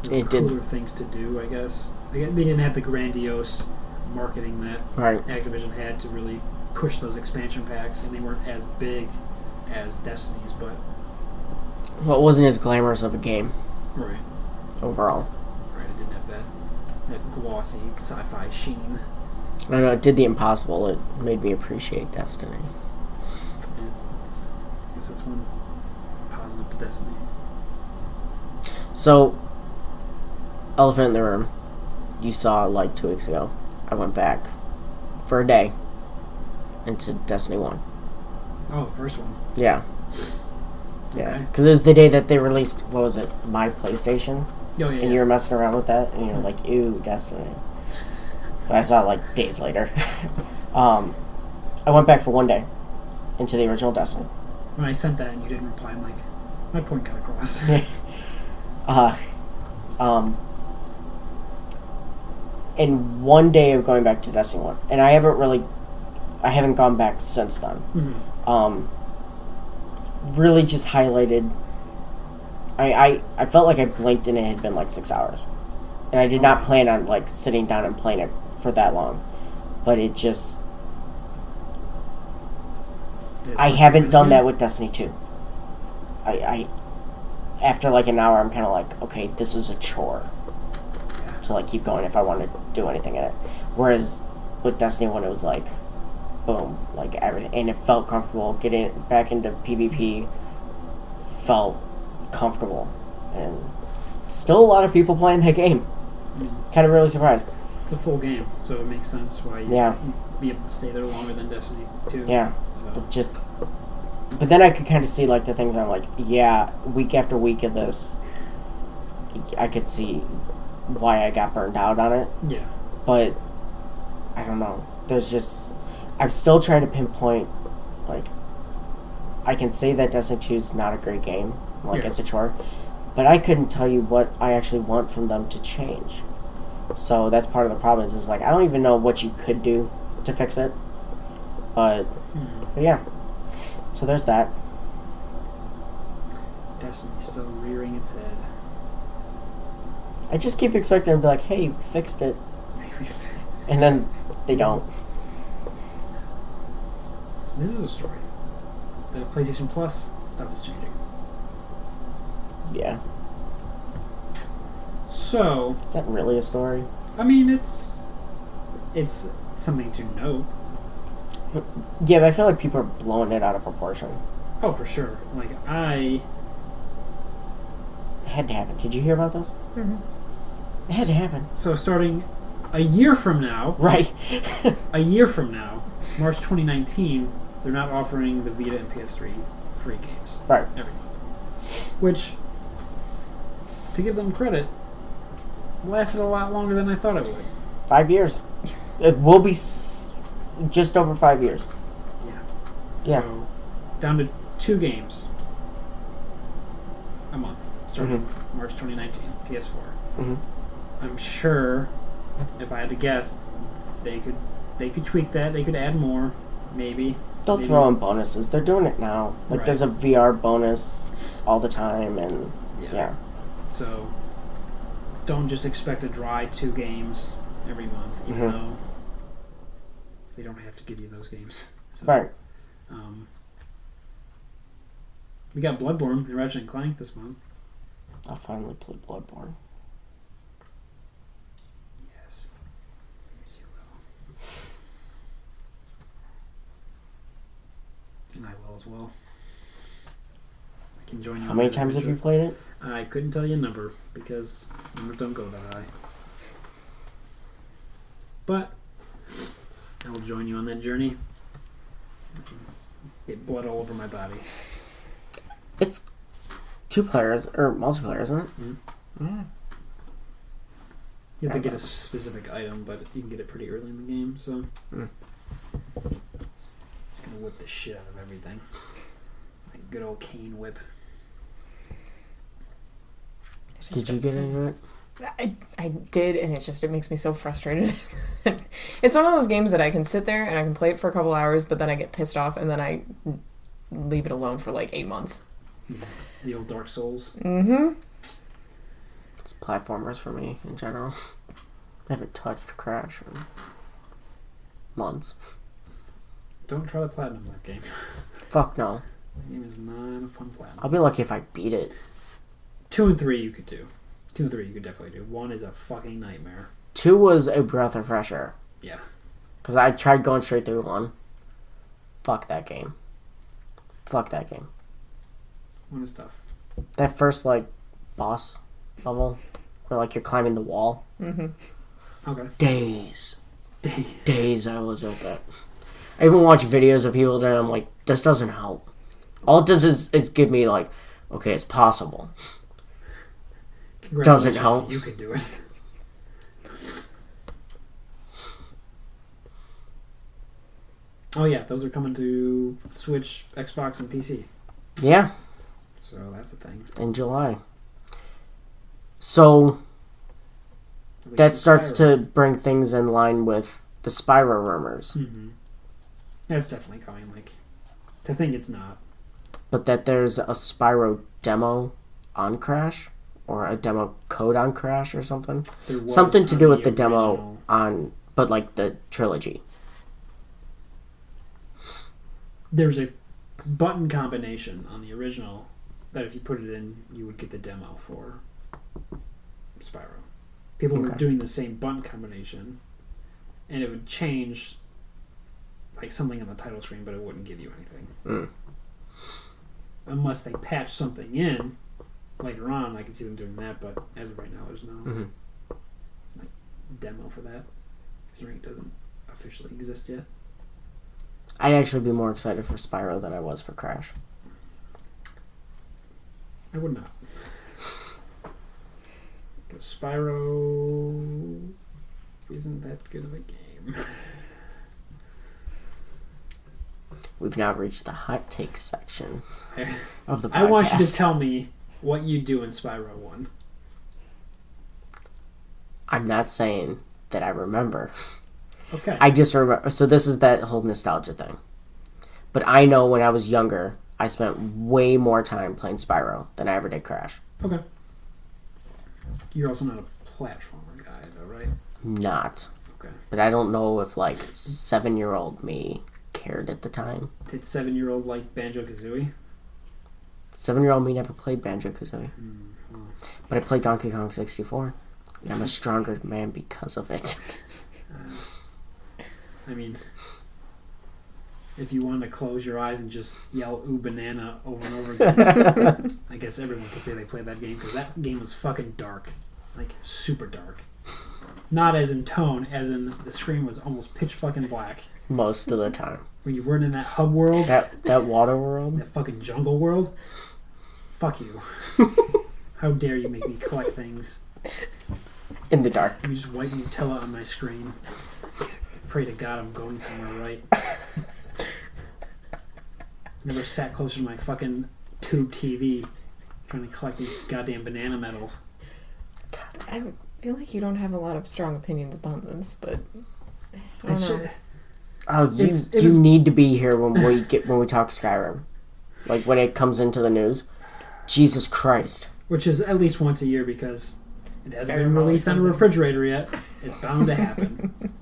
Speaker 1: There were cooler things to do, I guess. They didn't have the grandiose marketing that Activision had to really push those expansion packs, and they weren't as big as Destiny's, but
Speaker 2: Well, it wasn't as glamorous of a game
Speaker 1: right,
Speaker 2: overall.
Speaker 1: right, it didn't have that glossy sci-fi sheen.
Speaker 2: I don't know, it did the impossible. It made me appreciate Destiny.
Speaker 1: And I guess that's one positive to Destiny.
Speaker 2: So, elephant in the room. You saw like 2 weeks ago. I went back for a day into Destiny 1.
Speaker 1: Oh, the first one.
Speaker 2: Yeah. Yeah.
Speaker 1: Okay.
Speaker 2: Because it was the day that they released, what was it, My PlayStation?
Speaker 1: Oh, yeah,
Speaker 2: And you were messing around with that, and you were like, ew, Destiny. But I saw it like days later. I went back for 1 day into the original Destiny.
Speaker 1: When I sent that and you didn't reply, I'm like, my point got across.
Speaker 2: In 1 day of going back to Destiny 1, and I haven't gone back since then.
Speaker 1: Mm-hmm.
Speaker 2: Really just highlighted. I felt like I blinked and it had been like 6 hours, and I did not plan on like sitting down and playing it for that long, but it just. I haven't done that with Destiny 2. I after like an hour, I'm kind of like, okay, this is a chore to like keep going if I want to do anything in it. Whereas with Destiny 1, it was like, boom, like everything, and it felt comfortable. Getting back into PvP felt comfortable, and still a lot of people playing that game. Kind of really surprised.
Speaker 1: It's a full game, so it makes sense why you'd be able to stay there longer than Destiny 2.
Speaker 2: Yeah,
Speaker 1: So.
Speaker 2: But then I could kind of see like the things where I'm like, yeah, week after week of this, I could see why I got burned out on it.
Speaker 1: Yeah.
Speaker 2: But I don't know. There's just, I'm still trying to pinpoint, like, I can say that Destiny 2 is not a great game, like it's a chore, but I couldn't tell you what I actually want from them to change. So that's part of the problem is like, I don't even know what you could do to fix it. But yeah. So there's that.
Speaker 1: Destiny's still rearing its head.
Speaker 2: I just keep expecting them to be like, hey, we fixed it. And then they don't.
Speaker 1: This is a story. The PlayStation Plus stuff is changing.
Speaker 2: Yeah.
Speaker 1: So...
Speaker 2: Is that really a story?
Speaker 1: I mean, it's something to note.
Speaker 2: Yeah, but I feel like people are blowing it out of proportion.
Speaker 1: Oh, for sure. Like,
Speaker 2: It had to happen. Did you hear about those?
Speaker 3: Mm-hmm.
Speaker 2: It had to happen.
Speaker 1: So starting a year from now...
Speaker 2: Right.
Speaker 1: a year from now, March 2019, they're not offering the Vita and PS3 free games.
Speaker 2: Right.
Speaker 1: Every month. Which, to give them credit, lasted a lot longer than I thought it would.
Speaker 2: 5 years. It will be just over 5 years.
Speaker 1: Yeah. So, down to 2 games a month, starting March 2019, PS4.
Speaker 2: Mm-hmm.
Speaker 1: I'm sure, if I had to guess, they could tweak that. They could add more, maybe.
Speaker 2: They'll throw in bonuses. They're doing it now. Like, there's a VR bonus all the time, and yeah.
Speaker 1: So, don't just expect a dry 2 games every month, even though they don't have to give you those games. So,
Speaker 2: right.
Speaker 1: We got Bloodborne and Ratchet and Clank this month.
Speaker 2: I'll finally play Bloodborne.
Speaker 1: Yes. Yes, you will. And I will as well. Can join you.
Speaker 2: How many times have you played it?
Speaker 1: I couldn't tell you a number because numbers don't go that high. But I will join you on that journey. Get blood all over my body.
Speaker 2: It's 2 players or multiplayer, isn't it?
Speaker 1: Mm-hmm.
Speaker 2: Yeah.
Speaker 1: You have to get a specific item, but you can get it pretty early in the game. So just gonna whip the shit out of everything. Like good old cane whip.
Speaker 2: Did you get into it?
Speaker 3: I did, and it makes me so frustrated. It's one of those games that I can sit there and I can play it for a couple hours, but then I get pissed off and then I leave it alone for like 8 months.
Speaker 1: The old Dark Souls.
Speaker 3: Mm-hmm.
Speaker 2: It's platformers for me in general. I haven't touched Crash in months.
Speaker 1: Don't try to platinum that game.
Speaker 2: Fuck no.
Speaker 1: That game is not a fun platinum.
Speaker 2: I'll be lucky if I beat it.
Speaker 1: 2 and 3 you could do. 2 and 3 you could definitely do. 1 is a fucking nightmare.
Speaker 2: 2 was a breath of fresh air.
Speaker 1: Yeah.
Speaker 2: Because I tried going straight through 1. Fuck that game. Fuck that game.
Speaker 1: 1 is tough.
Speaker 2: That first, like, boss level where, like, you're climbing the wall.
Speaker 3: Mm-hmm.
Speaker 1: Okay.
Speaker 2: Days I was at that. I even watch videos of people there and I'm like, this doesn't help. All it does is give me, like, okay, it's possible. Doesn't help.
Speaker 1: You can do it. Oh yeah, those are coming to Switch, Xbox, and PC.
Speaker 2: Yeah.
Speaker 1: So that's a thing.
Speaker 2: In July. So that starts to bring things in line with the Spyro rumors.
Speaker 1: Mm-hmm. That's definitely coming. Like, to think it's not.
Speaker 2: But that there's a Spyro demo on Crash, or a demo code on Crash or something. Something to do with the demo on, but like the trilogy.
Speaker 1: There's a button combination on the original that if you put it in, you would get the demo for Spyro. People were doing the same button combination, and it would change like something on the title screen, but it wouldn't give you anything. Unless they patch something in later on, I can see them doing that, but as of right now, there's no like demo for that. Considering it doesn't officially exist yet.
Speaker 2: I'd actually be more excited for Spyro than I was for Crash.
Speaker 1: I would not. Because Spyro isn't that good of a game.
Speaker 2: We've now reached the hot take section of the podcast.
Speaker 1: I want you to tell me what you do in Spyro 1.
Speaker 2: I'm not saying that I remember.
Speaker 1: Okay.
Speaker 2: I just remember. So this is that whole nostalgia thing. But I know when I was younger, I spent way more time playing Spyro than I ever did Crash.
Speaker 1: Okay. You're also not a platformer guy, though, right?
Speaker 2: Not.
Speaker 1: Okay.
Speaker 2: But I don't know if, like, 7-year-old me cared at the time.
Speaker 1: Did 7-year-old like Banjo-Kazooie?
Speaker 2: 7-year-old me never played Banjo-Kazooie.
Speaker 1: Well.
Speaker 2: But I played Donkey Kong 64. And I'm a stronger man because of it.
Speaker 1: I mean, if you want to close your eyes and just yell "ooh banana" over and over again, I guess everyone could say they played that game, because that game was fucking dark. Like, super dark. Not as in tone, as in the screen was almost pitch fucking black.
Speaker 2: Most of the time.
Speaker 1: When you weren't in that hub world.
Speaker 2: That water world.
Speaker 1: That fucking jungle world. Fuck you. How dare you make me collect things.
Speaker 2: In the dark.
Speaker 1: You just wipe Nutella on my screen. Pray to God I'm going somewhere right. Never sat closer to my fucking tube TV trying to collect these goddamn banana medals.
Speaker 3: I feel like you don't have a lot of strong opinions about this, but I don't know.
Speaker 2: Oh, you need to be here when we talk Skyrim, like when it comes into the news. Jesus Christ!
Speaker 1: Which is at least once a year, because it hasn't
Speaker 3: Skyrim
Speaker 1: been released on a
Speaker 3: always
Speaker 1: refrigerator yet. It's bound to happen.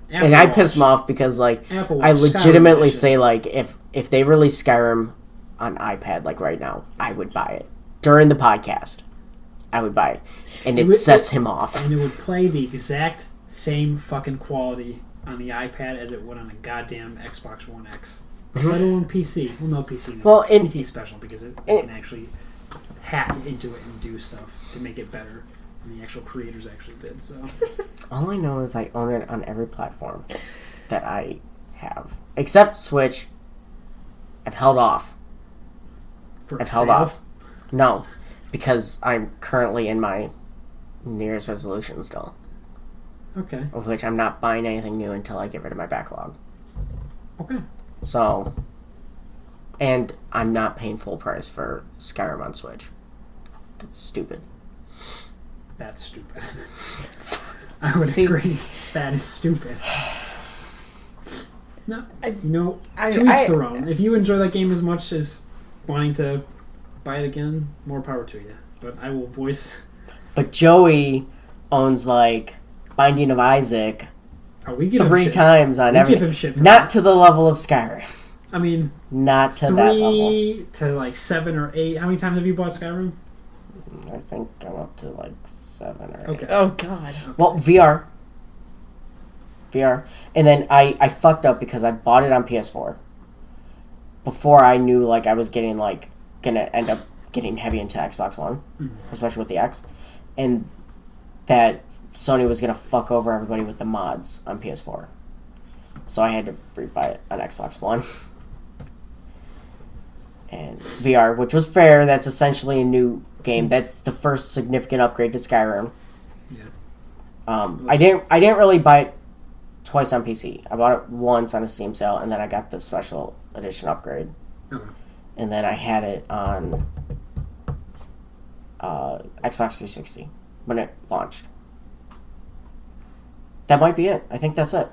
Speaker 2: And I piss them off because, like, I legitimately say, like, if they release Skyrim on iPad, like, right now, I would buy it. During the podcast, I would buy it. And it sets him off.
Speaker 1: And it would play the exact same fucking quality on the iPad as it would on a goddamn Xbox One X. Let alone PC. Well, no PC. No.
Speaker 2: Well,
Speaker 1: PC is special because it can actually hack into it and do stuff to make it better than the actual creators actually did. So
Speaker 2: all I know is I own it on every platform that I have, except Switch. I've held off.
Speaker 1: I've held off.
Speaker 2: No, because I'm currently in my New Year's resolution still.
Speaker 1: Okay.
Speaker 2: Of which I'm not buying anything new until I get rid of my backlog.
Speaker 1: Okay.
Speaker 2: So, and I'm not paying full price for Skyrim on Switch. That's stupid.
Speaker 1: That's stupid. I would agree. That is stupid. No, to each their own. If you enjoy that game as much as wanting to buy it again, more power to you. But I will voice.
Speaker 2: But Joey owns like Binding of Isaac.
Speaker 1: Oh, we give
Speaker 2: 3 times on everything.
Speaker 1: Give him shit for
Speaker 2: not
Speaker 1: that.
Speaker 2: to the level of Skyrim.
Speaker 1: I mean,
Speaker 2: not to that level.
Speaker 1: 3 to like 7 or 8. How many times have you bought Skyrim?
Speaker 2: I think I'm up to like 7 or 8.
Speaker 1: Okay.
Speaker 3: Oh God.
Speaker 1: Okay.
Speaker 2: Well, VR. And then I fucked up because I bought it on PS4 before I knew like I was getting like gonna end up getting heavy into Xbox One, especially with the X, and that Sony was gonna fuck over everybody with the mods on PS4. So I had to re-buy it on Xbox One. And VR, which was fair, that's essentially a new game. That's the first significant upgrade to Skyrim.
Speaker 1: Yeah.
Speaker 2: I didn't really buy it twice on PC. I bought it once on a Steam sale, and then I got the special edition upgrade.
Speaker 1: Okay.
Speaker 2: And then I had it on Xbox 360 when it launched. That might be it. I think that's it.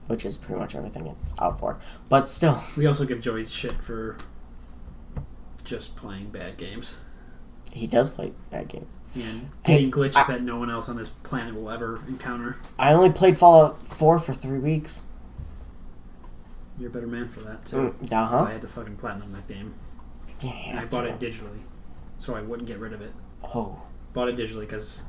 Speaker 2: Which is pretty much everything it's out for. But still.
Speaker 1: We also give Joey shit for just playing bad games.
Speaker 2: He does play bad games.
Speaker 1: And getting glitches that no one else on this planet will ever encounter.
Speaker 2: I only played Fallout 4 for 3 weeks.
Speaker 1: You're a better man for that, too.
Speaker 2: Uh-huh.
Speaker 1: I had to fucking platinum that game.
Speaker 2: Yeah,
Speaker 1: and I bought it digitally, so I wouldn't get rid of it.
Speaker 2: Oh.
Speaker 1: Bought it digitally because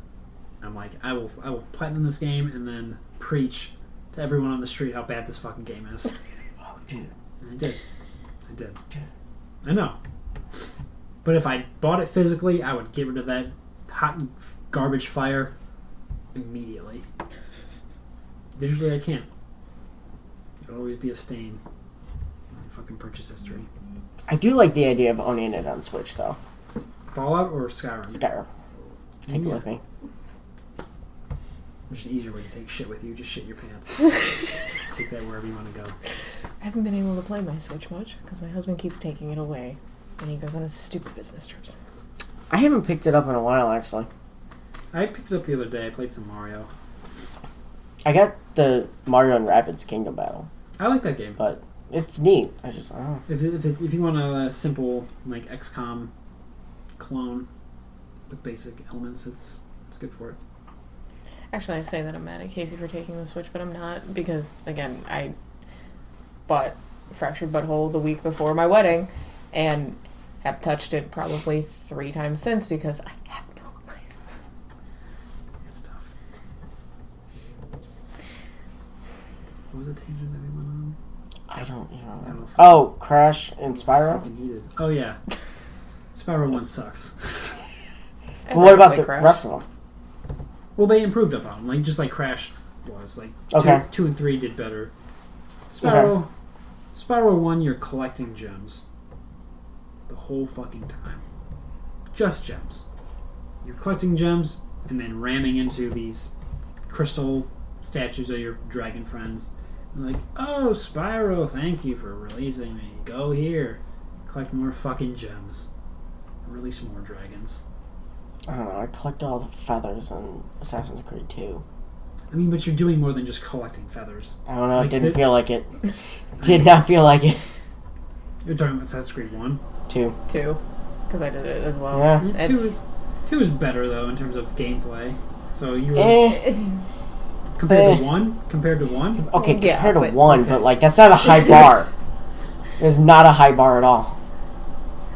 Speaker 1: I'm like, I will platinum this game and then preach to everyone on the street how bad this fucking game is.
Speaker 2: Oh, dude.
Speaker 1: And I did. I know. But if I bought it physically, I would get rid of that hot garbage fire immediately. Digitally, I can't. It'll always be a stain on my fucking purchase history.
Speaker 2: I do like the idea of owning it on Switch, though.
Speaker 1: Fallout or Skyrim?
Speaker 2: Skyrim. Take it with me.
Speaker 1: There's an easier way to take shit with you. Just shit in your pants. Take that wherever you want to go.
Speaker 3: I haven't been able to play my Switch much because my husband keeps taking it away and he goes on his stupid business trips.
Speaker 2: I haven't picked it up in a while, actually.
Speaker 1: I picked it up the other day. I played some Mario.
Speaker 2: I got the Mario and Rabbids Kingdom Battle.
Speaker 1: I like that game.
Speaker 2: But it's neat. I don't know.
Speaker 1: If you want a simple like XCOM clone with basic elements, it's good for it.
Speaker 3: Actually, I say that I'm mad at Casey for taking the Switch, but I'm not because, again, I bought Fractured Butthole the week before my wedding and have touched it probably 3 times since because I have no life.
Speaker 1: It's tough. What was the tangent that we went on?
Speaker 2: I don't even
Speaker 1: I
Speaker 2: know.
Speaker 1: don't
Speaker 2: Oh, Crash and Spyro?
Speaker 1: fucking heated. Oh, yeah. Spyro 1 sucks.
Speaker 2: But what about the rest of them?
Speaker 1: Well, they improved upon them, like just like Crash was. Like
Speaker 2: Okay.
Speaker 1: 2 and 3 did better. Spyro 1, you're collecting gems the whole fucking time. Just gems. You're collecting gems and then ramming into these crystal statues of your dragon friends. And like, oh, Spyro, thank you for releasing me. Go here, collect more fucking gems. Release more dragons.
Speaker 2: I don't know. I collect all the feathers in Assassin's Creed 2.
Speaker 3: Mm-hmm.
Speaker 1: I mean, but you're doing more than just collecting feathers.
Speaker 2: I don't know.
Speaker 1: Like,
Speaker 2: It didn't feel like it. Did not feel like it.
Speaker 1: You're talking about Assassin's Creed 1?
Speaker 2: 2.
Speaker 3: 2, because I did it as well.
Speaker 2: Yeah.
Speaker 1: Two is better though in terms of gameplay. So you were compared to one.
Speaker 2: Okay,
Speaker 3: Yeah,
Speaker 2: compared to
Speaker 3: but-
Speaker 2: 1, but like that's not a high bar. It's not a high bar at all.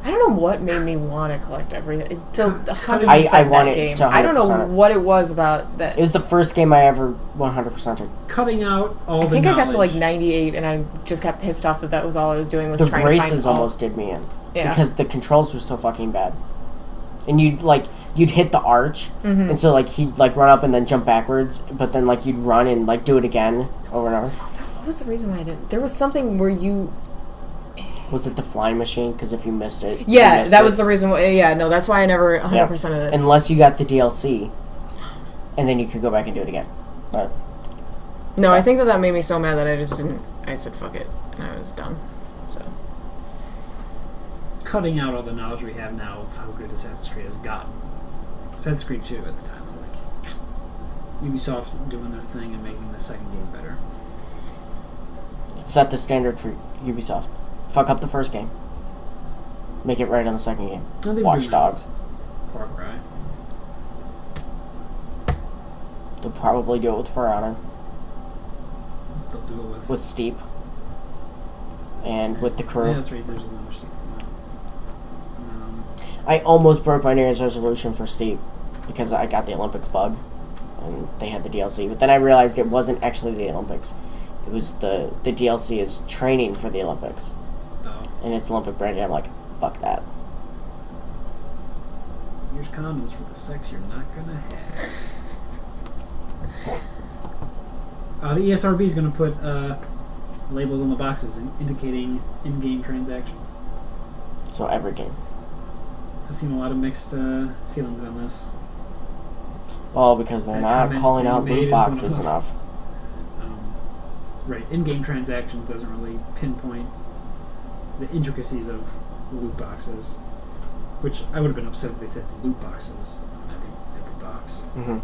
Speaker 3: I don't know what made me want to collect everything. To 100%
Speaker 2: I want
Speaker 3: that
Speaker 2: it
Speaker 3: game.
Speaker 2: to
Speaker 3: I don't know
Speaker 2: 100%.
Speaker 3: what it was about that.
Speaker 2: It was the first game I ever 100%ed.
Speaker 1: Cutting out all the
Speaker 3: I think I got to
Speaker 1: knowledge.
Speaker 3: like 98 and I just got pissed off that was all I was doing was
Speaker 2: The
Speaker 3: trying to find
Speaker 2: races
Speaker 3: all...
Speaker 2: almost did me in.
Speaker 3: Yeah.
Speaker 2: Because the controls were so fucking bad. And you'd hit the arch, and so like he'd like run up and then jump backwards, but then like you'd run and like do it again over and over.
Speaker 3: What was the reason why I didn't? There was something where you...
Speaker 2: Was it the flying machine? Because if you missed it...
Speaker 3: Yeah,
Speaker 2: you missed
Speaker 3: that
Speaker 2: it.
Speaker 3: was the reason why... Yeah, no, that's why I never 100% of it.
Speaker 2: Unless you got the DLC, and then you could go back and do it again. But
Speaker 3: No, I think that made me so mad that I just didn't... I said, fuck it, and I was done. So...
Speaker 1: Cutting out all the knowledge we have now of how good Assassin's Creed has gotten. Assassin's Creed 2 at the time was like Ubisoft doing their thing and making the second game better.
Speaker 2: set the standard for Ubisoft. Fuck up the first game. Make it right on the second game.
Speaker 1: No,
Speaker 2: Watch Dogs.
Speaker 1: Far Cry.
Speaker 2: They'll probably do it with For Honor.
Speaker 1: They'll do it
Speaker 2: With Steep. And with the crew.
Speaker 1: Yeah, that's right. There's another Steep.
Speaker 2: I almost broke my New Year's resolution for Steep because I got the Olympics bug and they had the DLC. But then I realized it wasn't actually the Olympics. It was the DLC is training for the Olympics.
Speaker 1: Oh.
Speaker 2: And it's Olympic branded. I'm like, fuck that.
Speaker 1: Here's condoms for the sex you're not gonna have. The ESRB is gonna put labels on the boxes indicating in-game transactions.
Speaker 2: So every game.
Speaker 1: I've seen a lot of mixed feelings on this.
Speaker 2: Well, because they're
Speaker 1: That
Speaker 2: not
Speaker 1: comment
Speaker 2: calling
Speaker 1: you
Speaker 2: out
Speaker 1: made
Speaker 2: loot
Speaker 1: is one of
Speaker 2: boxes
Speaker 1: them.
Speaker 2: enough.
Speaker 1: Right, in-game transactions doesn't really pinpoint the intricacies of loot boxes, which I would have been upset if they said the loot boxes on every box.
Speaker 2: Mm-hmm.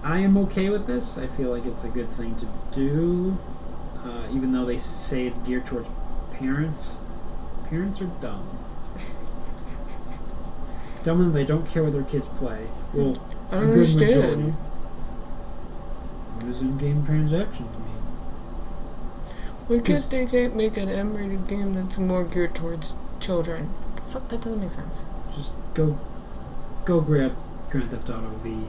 Speaker 1: But I am okay with this. I feel like it's a good thing to do, even though they say it's geared towards parents. Parents are dumb. Dumb and they don't care what their kids play. Well,
Speaker 3: I
Speaker 1: a
Speaker 3: don't
Speaker 1: good majority.
Speaker 3: understand.
Speaker 1: What does in-game transactions mean?
Speaker 3: Why can't they make an M-rated game that's more geared towards children? The fuck, that doesn't make sense.
Speaker 1: Just go grab Grand Theft Auto V.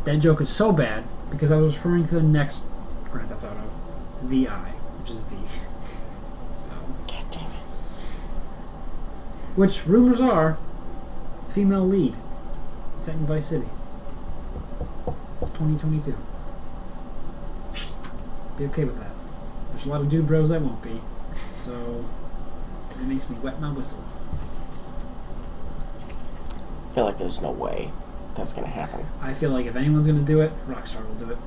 Speaker 1: That joke is so bad because I was referring to the next Grand Theft Auto, VI, which is V. So,
Speaker 2: God damn it.
Speaker 1: which rumors are female lead, set in Vice City, 2022. Be okay with that. There's a lot of dude bros I won't be, so it makes me wet my whistle.
Speaker 2: I feel like there's no way that's going to happen.
Speaker 1: I feel like if anyone's going to do it, Rockstar will do it.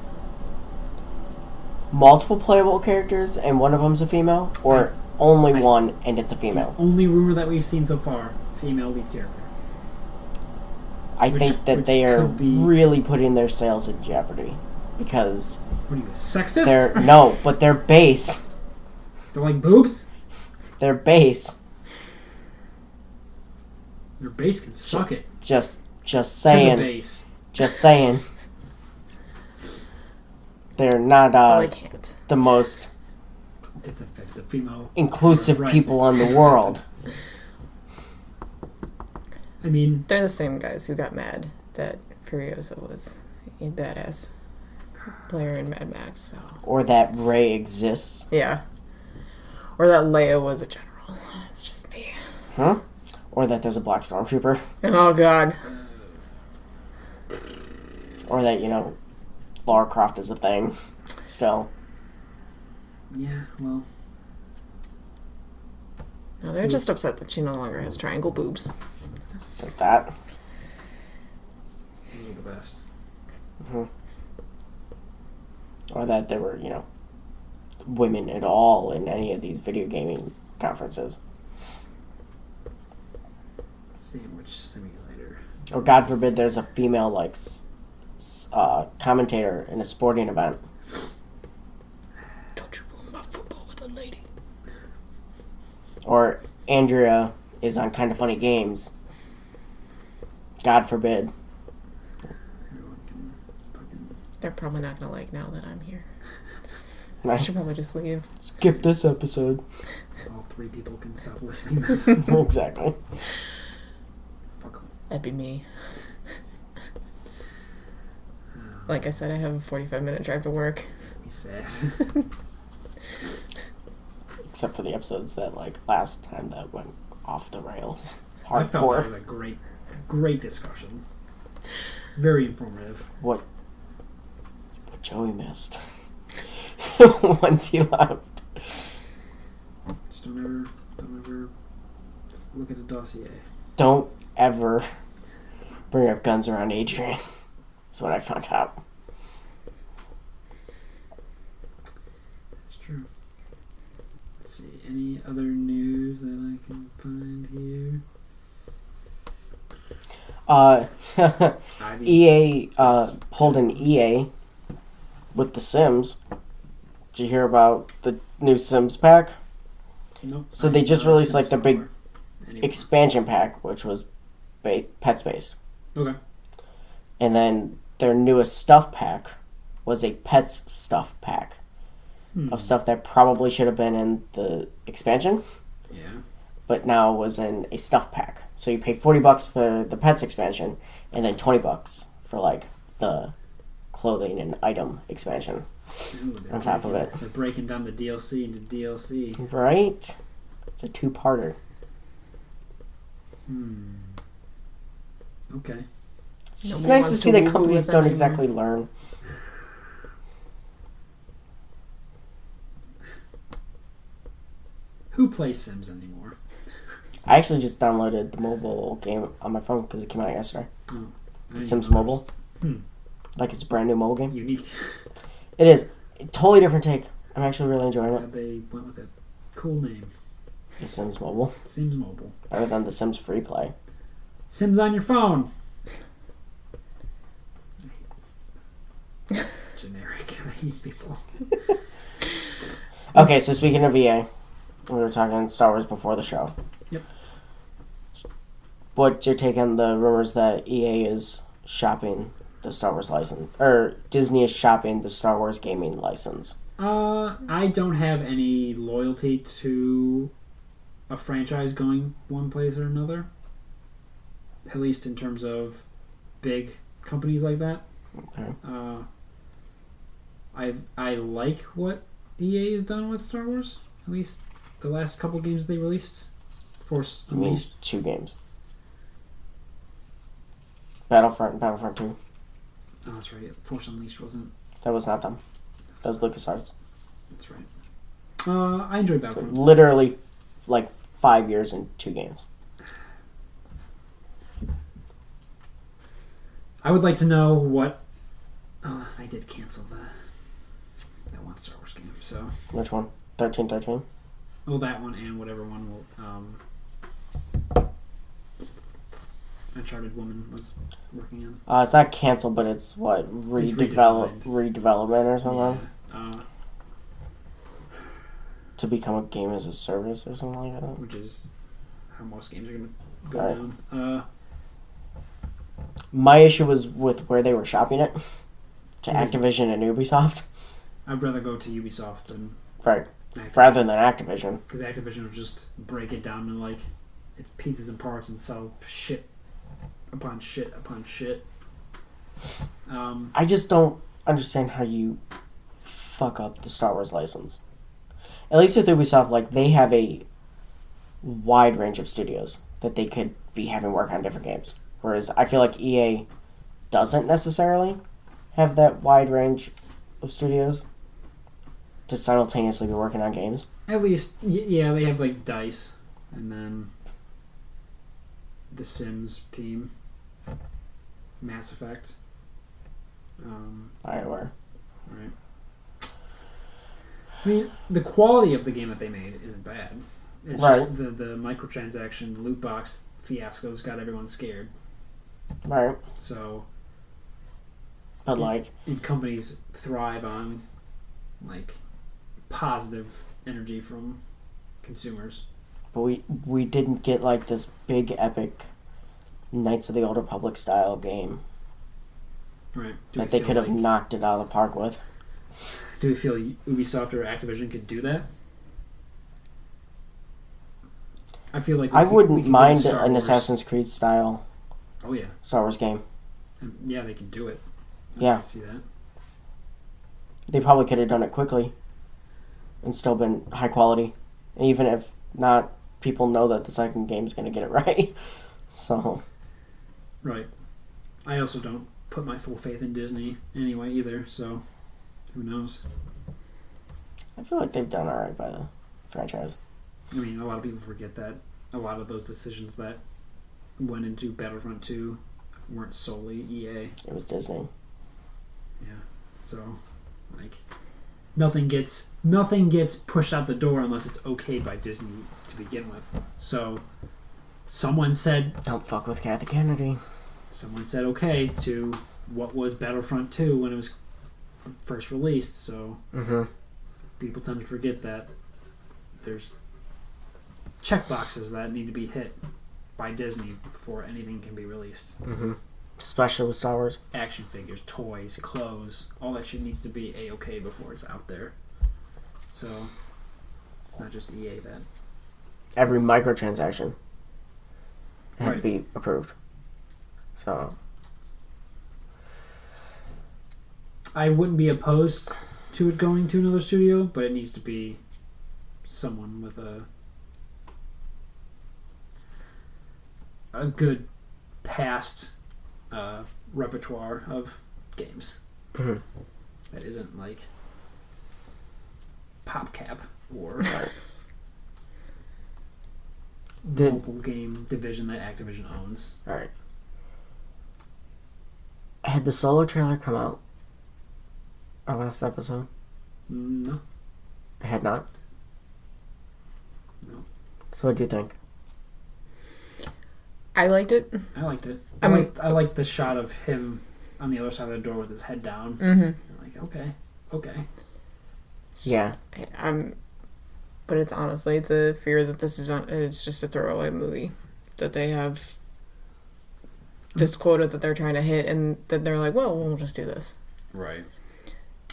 Speaker 2: Multiple playable characters and one of them's a female? Or only one and it's a female?
Speaker 1: The only rumor that we've seen so far, female lead character.
Speaker 2: I think that they are
Speaker 1: could be-
Speaker 2: really putting their sales in jeopardy. Because
Speaker 1: What are you, sexist?
Speaker 2: but their base,
Speaker 1: They're like boobs?
Speaker 2: their base,
Speaker 1: Their base can suck it.
Speaker 2: just
Speaker 1: To the
Speaker 2: saying,
Speaker 1: base.
Speaker 2: just saying. They're not
Speaker 3: I can't.
Speaker 2: the most
Speaker 1: It's a female.
Speaker 2: inclusive
Speaker 1: Right.
Speaker 2: people in the world.
Speaker 1: I mean,
Speaker 3: They're the same guys who got mad that Furiosa was a badass player in Mad Max. So
Speaker 2: Or that Rey exists.
Speaker 3: yeah, or that Leia was a general. It's just me.
Speaker 2: Huh? Or that there's a black stormtrooper.
Speaker 3: Oh God.
Speaker 2: Or that, Lara Croft is a thing. Still.
Speaker 1: yeah, well,
Speaker 3: No, they're just upset that she no longer has triangle boobs.
Speaker 2: There's that.
Speaker 1: you're the best.
Speaker 2: Or that there were, women at all in any of these video gaming conferences.
Speaker 1: Sandwich simulator.
Speaker 2: Or God forbid there's a female, commentator in a sporting event.
Speaker 3: Don't you ruin my football with a lady.
Speaker 2: Or Andrea is on Kinda Funny Games. God forbid.
Speaker 1: Everyone can fucking...
Speaker 3: They're probably not gonna like now that I'm here. I should probably just leave.
Speaker 2: Skip this episode.
Speaker 1: All 3 people can stop listening then.
Speaker 2: Exactly.
Speaker 1: Fuck 'em.
Speaker 3: That'd be me. Like I said, I have a 45-minute drive to work.
Speaker 1: Be sad.
Speaker 2: Except for the episodes that, like, last time that went off the rails.
Speaker 1: I felt that
Speaker 2: Hardcore.
Speaker 1: was a great discussion. Very informative.
Speaker 2: What Joey missed. Once he left.
Speaker 1: Just don't ever look at a dossier.
Speaker 2: Don't ever bring up guns around Adrian. That's what I found out.
Speaker 1: It's true. Let's see. Any other news that I can find here?
Speaker 2: EA pulled an EA with The Sims. Did you hear about the new Sims pack?
Speaker 1: Nope.
Speaker 2: So they just released, like, the big
Speaker 1: anymore.
Speaker 2: expansion pack, which was pets based.
Speaker 1: Okay.
Speaker 2: And then their newest stuff pack was a pets stuff pack of stuff that probably should have been in the expansion,
Speaker 1: Yeah.
Speaker 2: but now was in a stuff pack. So you pay $40 for the pets expansion, and then $20 for, like, the clothing and item expansion.
Speaker 1: Ooh,
Speaker 2: on top of it.
Speaker 1: They're breaking down the DLC into DLC.
Speaker 2: Right? It's a 2-parter.
Speaker 1: Okay.
Speaker 2: It's just
Speaker 3: Nobody
Speaker 2: nice to
Speaker 3: wants
Speaker 2: see
Speaker 3: to
Speaker 2: that
Speaker 3: woo-woo
Speaker 2: companies
Speaker 3: with them
Speaker 2: don't
Speaker 3: anymore.
Speaker 2: exactly learn.
Speaker 1: Who plays Sims anymore?
Speaker 2: I actually just downloaded the mobile game on my phone because it came out yesterday.
Speaker 1: Oh,
Speaker 2: The Sims Mobile.
Speaker 1: Hmm.
Speaker 2: Like, it's a brand new mobile game.
Speaker 1: Unique.
Speaker 2: It is. A totally different take. I'm actually really enjoying it.
Speaker 1: They went with a cool name.
Speaker 2: The Sims Mobile.
Speaker 1: Sims Mobile.
Speaker 2: Better than The Sims Free Play.
Speaker 1: Sims on your phone. Generic. I hate people.
Speaker 2: Okay, so speaking of EA, we were talking Star Wars before the show.
Speaker 1: Yep.
Speaker 2: What's your take on the rumors that EA is shopping the Star Wars license? Or Disney is shopping the Star Wars gaming license?
Speaker 1: I don't have any loyalty to a franchise going one place or another. At least in terms of big companies like that.
Speaker 2: Okay.
Speaker 1: I like what EA has done with Star Wars. At least the last couple games they released. Force
Speaker 2: I mean,
Speaker 1: Unleashed.
Speaker 2: 2 games. Battlefront and Battlefront 2.
Speaker 1: Oh, that's right. Force Unleashed wasn't.
Speaker 2: That was not them. That was LucasArts.
Speaker 1: That's right. I enjoyed
Speaker 2: So
Speaker 1: Battlefront.
Speaker 2: literally, like, 5 years and 2 games.
Speaker 1: I would like to know what. Oh, they did cancel that one Star Wars game. So,
Speaker 2: Which one? 1313?
Speaker 1: oh, that one and whatever one will. Uncharted Woman was working on.
Speaker 2: It's not canceled, but it's what?
Speaker 1: redesigned.
Speaker 2: Redevelopment or something?
Speaker 1: Yeah.
Speaker 2: To become a game as a service or something like that?
Speaker 1: Which is how most games are going to go
Speaker 2: Right.
Speaker 1: down.
Speaker 2: My issue was with where they were shopping it. To
Speaker 1: Is it-
Speaker 2: Activision and Ubisoft.
Speaker 1: I'd rather go to Ubisoft than
Speaker 2: Right.
Speaker 1: Activision.
Speaker 2: Rather than Activision.
Speaker 1: Because Activision will just break it down to like its pieces and parts and sell shit upon shit upon shit.
Speaker 2: I just don't understand how you fuck up the Star Wars license. At least with Ubisoft, like, they have a wide range of studios that they could be having work on different games. Whereas I feel like EA doesn't necessarily have that wide range of studios to simultaneously be working on games.
Speaker 1: At least, yeah, they have like DICE and then the Sims team, Mass Effect.
Speaker 2: Bioware.
Speaker 1: Right. I mean, the quality of the game that they made isn't bad. It's
Speaker 2: Right.
Speaker 1: just the microtransaction loot box fiasco's got everyone scared.
Speaker 2: Right.
Speaker 1: So,
Speaker 2: But, like,
Speaker 1: and companies thrive on like positive energy from consumers.
Speaker 2: but we didn't get, like, this big, epic Knights of the Old Republic style game
Speaker 1: Right.
Speaker 2: that they could have knocked it out of the park with.
Speaker 1: Do we feel Ubisoft or Activision could do that? I feel like
Speaker 2: I
Speaker 1: we
Speaker 2: wouldn't
Speaker 1: could
Speaker 2: mind
Speaker 1: do Star
Speaker 2: an
Speaker 1: Wars.
Speaker 2: Assassin's Creed style
Speaker 1: Oh yeah,
Speaker 2: Star Wars game.
Speaker 1: yeah, they can do it.
Speaker 2: Yeah.
Speaker 1: I can see that.
Speaker 2: They probably could have done it quickly and still been high quality. And even if not, people know that the second game is going to get it right. So,
Speaker 1: Right. I also don't put my full faith in Disney anyway either. So, who knows?
Speaker 2: I feel like they've done alright by the franchise.
Speaker 1: I mean, a lot of people forget that a lot of those decisions that went into Battlefront 2 weren't solely EA.
Speaker 2: It was Disney.
Speaker 1: Yeah. So, like, nothing gets pushed out the door unless it's okay by Disney to begin with. So, someone said
Speaker 2: Don't fuck with Kathy Kennedy.
Speaker 1: Someone said okay to what was Battlefront 2 when it was first released. So, people tend to forget that there's checkboxes that need to be hit by Disney before anything can be released.
Speaker 2: Especially with Star Wars.
Speaker 1: Action figures, toys, clothes, all that shit needs to be A-okay before it's out there. So, it's not just EA that.
Speaker 2: Every microtransaction had to
Speaker 1: Right.
Speaker 2: be approved. So,
Speaker 1: I wouldn't be opposed to it going to another studio, but it needs to be someone with a good past repertoire of games.
Speaker 2: Mhm.
Speaker 1: That isn't like PopCap or mobile game division that Activision owns.
Speaker 2: alright. Had the solo trailer come out? Our last episode?
Speaker 1: No.
Speaker 2: It had not?
Speaker 1: No.
Speaker 2: So what do you think?
Speaker 3: I liked it.
Speaker 1: I liked it.
Speaker 3: I mean-
Speaker 1: I liked the shot of him on the other side of the door with his head down.
Speaker 3: Mm-hmm.
Speaker 1: I'm like, okay.
Speaker 2: Yeah.
Speaker 3: But it's honestly, it's a fear that it's just a throwaway movie. That they have this quota that they're trying to hit, and that they're like, well, we'll just do this.
Speaker 1: Right.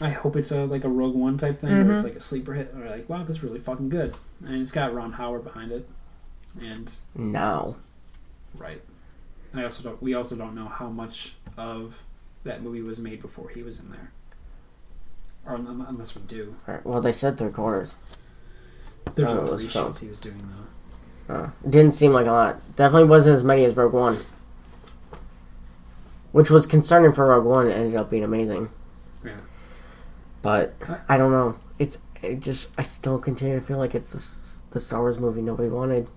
Speaker 1: I hope it's like a Rogue One type thing where it's like a sleeper hit, or like, wow, this is really fucking good, and it's got Ron Howard behind it, and
Speaker 2: Now.
Speaker 1: right. We also don't know how much of that movie was made before he was in there, or unless we do.
Speaker 2: Alright, well, they said 3/4.
Speaker 1: There's
Speaker 2: Oh,
Speaker 1: no
Speaker 2: it was
Speaker 1: reshoots
Speaker 2: filmed.
Speaker 1: he was doing though.
Speaker 2: Didn't seem like a lot. Definitely wasn't as many as Rogue One. Which was concerning for Rogue One. It ended up being amazing.
Speaker 1: Yeah.
Speaker 2: But, I don't know. I still continue to feel like it's the Star Wars movie nobody wanted.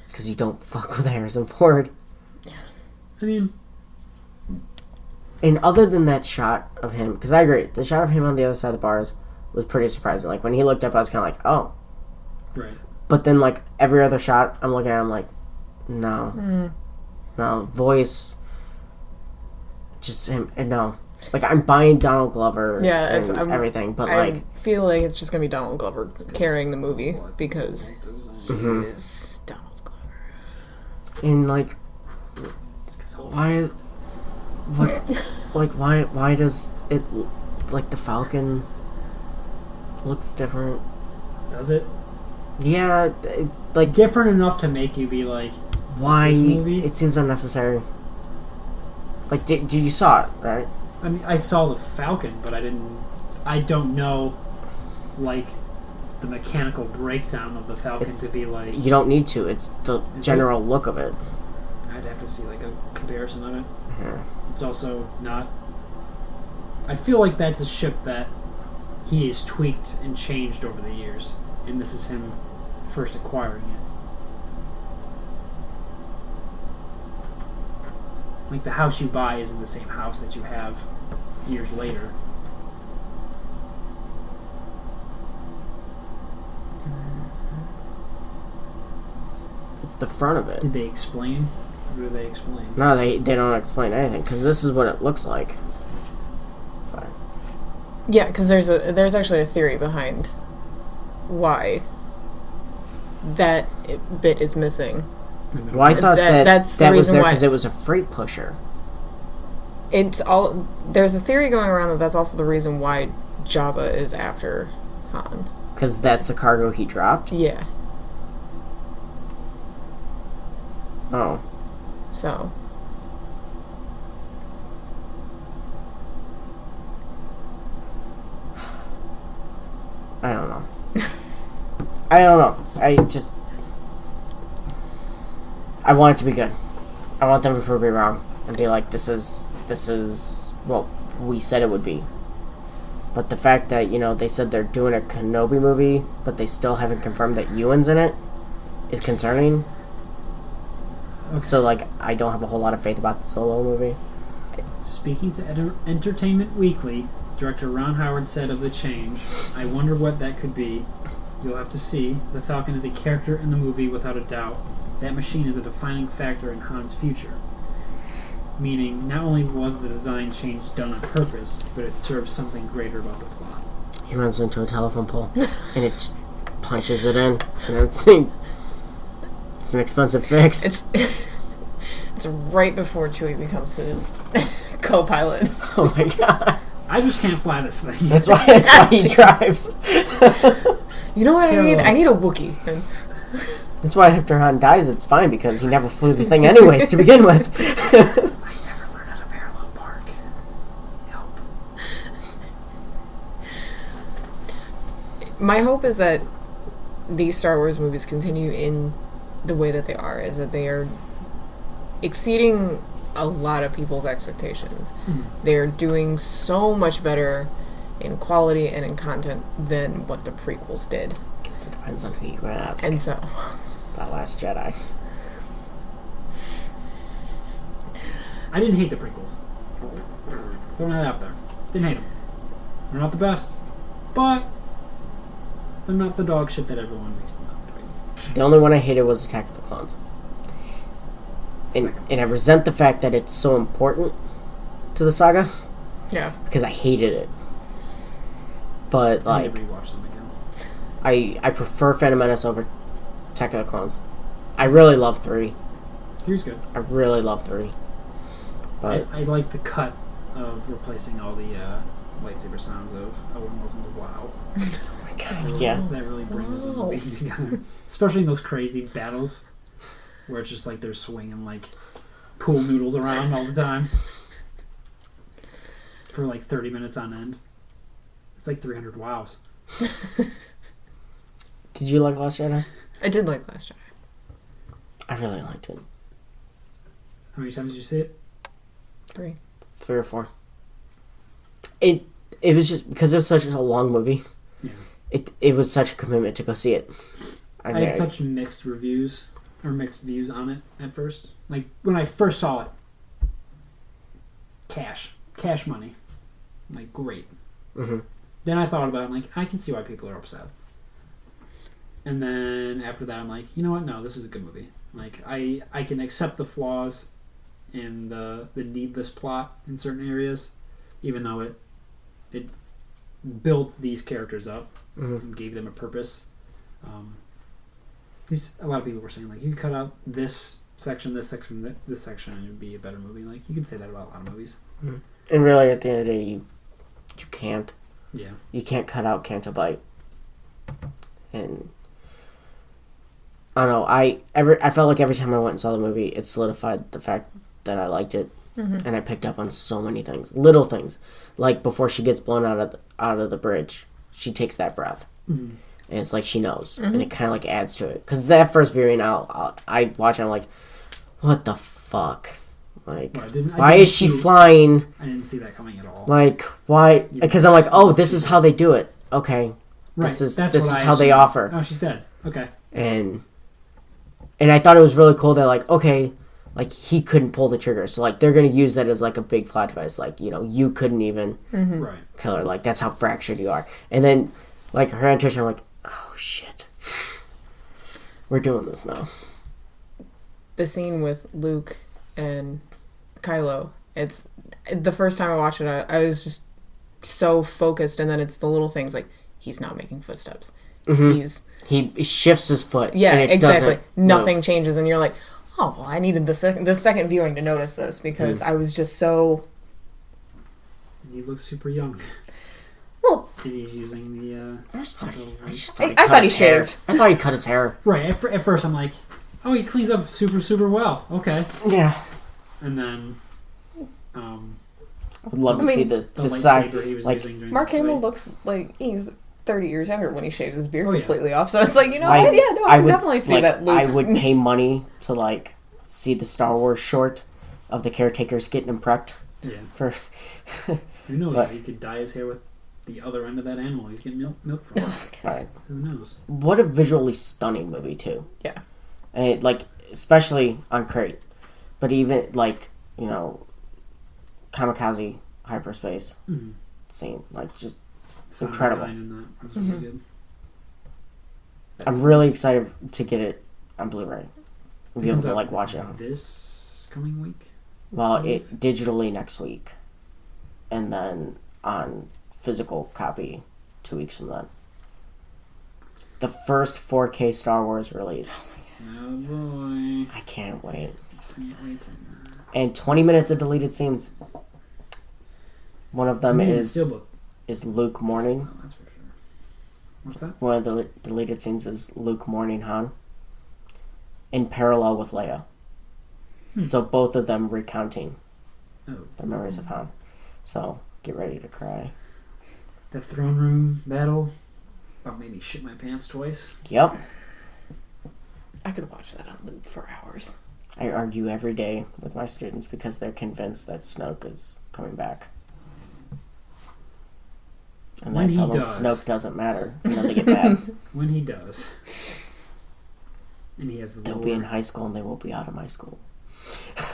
Speaker 2: Because you don't fuck with Harrison Ford.
Speaker 1: I mean,
Speaker 2: And other than that shot of him, because I agree, the shot of him on the other side of the bars was pretty surprising. Like, when he looked up, I was kind of like, oh.
Speaker 1: right.
Speaker 2: But then, like, every other shot, I'm looking at him like, no. No, voice, just him, and no. Like, I'm buying Donald Glover and everything, but,
Speaker 3: I
Speaker 2: like...
Speaker 3: feel like it's just going to be Donald Glover carrying the movie, because he is Donald Glover.
Speaker 2: And, like, why... What... like, why does it... Like, the Falcon looks different.
Speaker 1: Does it?
Speaker 2: Yeah, like...
Speaker 1: Different enough to make you be like,
Speaker 2: Why?
Speaker 1: this movie?
Speaker 2: It seems unnecessary. Like, did you saw it, right?
Speaker 1: I mean, I saw the Falcon, but I don't know, like, the mechanical breakdown of the Falcon to be like...
Speaker 2: You don't need to. It's the general look of it.
Speaker 1: I'd have to see, like, a comparison of it.
Speaker 2: Yeah.
Speaker 1: It's also not... I feel like that's a ship that he has tweaked and changed over the years, and this is him first acquiring it. Like, the house you buy isn't the same house that you have years later.
Speaker 2: It's the front of it.
Speaker 1: Did they explain? What do they explain?
Speaker 2: No, they don't explain anything, because this is what it looks like. Fine.
Speaker 3: Yeah, because there's actually a theory behind why that bit is missing.
Speaker 2: Well, I thought
Speaker 3: that's the
Speaker 2: that was
Speaker 3: reason
Speaker 2: there
Speaker 3: why-
Speaker 2: because it was a freight pusher.
Speaker 3: It's all there's a theory going around that's also the reason why Jabba is after Han.
Speaker 2: Because that's the cargo he dropped?
Speaker 3: Yeah.
Speaker 2: Oh.
Speaker 3: So.
Speaker 2: I don't know. I want it to be good. I want them to prove me wrong and be like, this is what we said it would be. But the fact that, they said they're doing a Kenobi movie, but they still haven't confirmed that Ewan's in it, is concerning. Okay. So, I don't have a whole lot of faith about the Solo movie.
Speaker 1: Speaking to Entertainment Weekly, director Ron Howard said of the change, "I wonder what that could be. You'll have to see. The Falcon is a character in the movie without a doubt. That machine is a defining factor in Han's future." Meaning, not only was the design change done on purpose, but it serves something greater about the plot.
Speaker 2: He runs into a telephone pole, and it just punches it in. And it's an expensive fix.
Speaker 3: It's right before Chewie becomes his co-pilot.
Speaker 2: Oh my god.
Speaker 1: I just can't fly this thing.
Speaker 2: That's why he drives.
Speaker 3: You know what I need? I need a Wookiee.
Speaker 2: That's why after Han dies, it's fine, because he never flew the thing anyways to begin with.
Speaker 1: I never learned how to parallel park. Help.
Speaker 3: My hope is that these Star Wars movies continue in the way that they are, is that they are exceeding a lot of people's expectations. They're doing so much better in quality and in content than what the prequels did.
Speaker 2: I guess it depends on who you ask.
Speaker 3: And so...
Speaker 2: That Last Jedi.
Speaker 1: I didn't hate the prequels. Throwing that out there. Didn't hate them. They're not the best, but they're not the dog shit that everyone makes them out to be.
Speaker 2: The only one I hated was Attack of the Clones. And I resent the fact that it's so important to the saga.
Speaker 3: Yeah.
Speaker 2: Because I hated it. But,
Speaker 1: I need to rewatch them again.
Speaker 2: I prefer Phantom Menace over Attack of the Clones. I really love 3.
Speaker 1: 3's good.
Speaker 2: I really love 3. But
Speaker 1: I like the cut of replacing all the lightsaber sounds of Owen Wilson's "Wow."
Speaker 2: oh my god, yeah.
Speaker 1: That really brings the movie together. Especially in those crazy battles where it's just like they're swinging like pool noodles around all the time for like 30 minutes on end. It's like 300 wows.
Speaker 2: Did you like Last Jedi?
Speaker 3: I did like Last Jedi.
Speaker 2: I really liked it.
Speaker 1: How many times did you see it?
Speaker 3: 3.
Speaker 2: 3 or 4. It was just because it was such a long movie.
Speaker 1: Yeah.
Speaker 2: It was such a commitment to go see it.
Speaker 1: I had such mixed reviews or mixed views on it at first. Like when I first saw it, cash money, I'm like great.
Speaker 2: Mm-hmm.
Speaker 1: Then I thought about it, I'm like I can see why people are upset. And then after that, I'm like, you know what? No, this is a good movie. Like I can accept the flaws and the needless plot in certain areas, even though it built these characters up and gave them a purpose. A lot of people were saying like you could cut out this section, and it would be a better movie. Like you can say that about a lot of movies.
Speaker 2: Mm-hmm. And really, at the end of the day, you can't.
Speaker 1: Yeah.
Speaker 2: You can't cut out Canto Bite. And I don't know. I felt like every time I went and saw the movie, it solidified the fact that I liked it, and I picked up on so many things, little things, like before she gets blown out of the bridge, she takes that breath, and it's like she knows, and it kind of like adds to it. Because that first viewing, I watch it, I'm like, what the fuck, like, why is she flying?
Speaker 1: I didn't see that coming at all.
Speaker 2: Like, why? Because I'm like, oh, this is how they do it. Okay,
Speaker 1: right.
Speaker 2: This is how they offer.
Speaker 1: Oh, she's dead. Okay,
Speaker 2: and I thought it was really cool that like, okay, like he couldn't pull the trigger, so like they're gonna use that as like a big plot device, like, you know, you couldn't even kill her, like that's how fractured you are. And then like her intuition, I'm like, oh shit, we're doing this now.
Speaker 3: The scene with Luke and Kylo, it's the first time I watched it, I was just so focused, and then it's the little things like he's not making footsteps. He
Speaker 2: shifts his foot.
Speaker 3: Yeah,
Speaker 2: and it
Speaker 3: exactly. Nothing
Speaker 2: move.
Speaker 3: changes, and you're like, oh, well, I needed the second viewing to notice this because I was just so.
Speaker 1: he looks super young.
Speaker 3: Well,
Speaker 1: he's using the.
Speaker 2: I thought
Speaker 3: he shaved.
Speaker 2: I thought he cut his hair.
Speaker 1: Right. At first, I'm like, oh, he cleans up super, super well. Okay.
Speaker 2: Yeah.
Speaker 1: And then,
Speaker 2: I would love to see the
Speaker 1: lightsaber
Speaker 2: side.
Speaker 1: he was
Speaker 2: Like,
Speaker 1: using during
Speaker 3: Mark
Speaker 1: the
Speaker 3: Hamill
Speaker 1: fight.
Speaker 3: looks like he's 30 years younger when he shaved his beard
Speaker 1: Oh, yeah.
Speaker 3: completely off. So it's like, you know what? Yeah, no, I can
Speaker 2: would,
Speaker 3: definitely see
Speaker 2: like,
Speaker 3: that Luke.
Speaker 2: I would pay money to like see the Star Wars short of the caretakers getting him prepped
Speaker 1: Yeah.
Speaker 2: for.
Speaker 1: Who knows?
Speaker 2: But-
Speaker 1: He could dye his hair with the other end of that animal he's getting milk from.
Speaker 2: Right.
Speaker 1: Who knows?
Speaker 2: What a visually stunning movie too.
Speaker 3: Yeah.
Speaker 2: And it, like, especially on Crate, but even like, you know, kamikaze hyperspace
Speaker 1: Mm-hmm.
Speaker 2: scene, like, just
Speaker 1: Sound
Speaker 2: incredible.
Speaker 1: design in that was really good.
Speaker 2: I'm really excited to get it on Blu-ray and be able
Speaker 1: Comes
Speaker 2: to
Speaker 1: out
Speaker 2: like watch it.
Speaker 1: this coming week.
Speaker 2: Well, it digitally next week, and then on physical copy 2 weeks from then. The first 4K Star Wars release.
Speaker 1: Oh boy!
Speaker 2: I can't wait.
Speaker 1: Can't wait to-
Speaker 2: And 20 minutes of deleted scenes. One of them is Luke mourning.
Speaker 1: Oh, that's for sure. What's that?
Speaker 2: One of the deleted scenes is Luke mourning Han. In parallel with Leia. So both of them recounting their memories of Han. So get ready to cry.
Speaker 1: That throne room battle about made me shit my pants twice.
Speaker 2: Yep.
Speaker 3: I could watch that on loop for hours.
Speaker 2: I argue every day with my students because they're convinced that Snoke is coming back. And
Speaker 1: When
Speaker 2: I tell
Speaker 1: he
Speaker 2: them
Speaker 1: does.
Speaker 2: Snoke doesn't matter. And then they get mad.
Speaker 1: When he does, and he has the
Speaker 2: They'll be in high school and they won't be out of my school.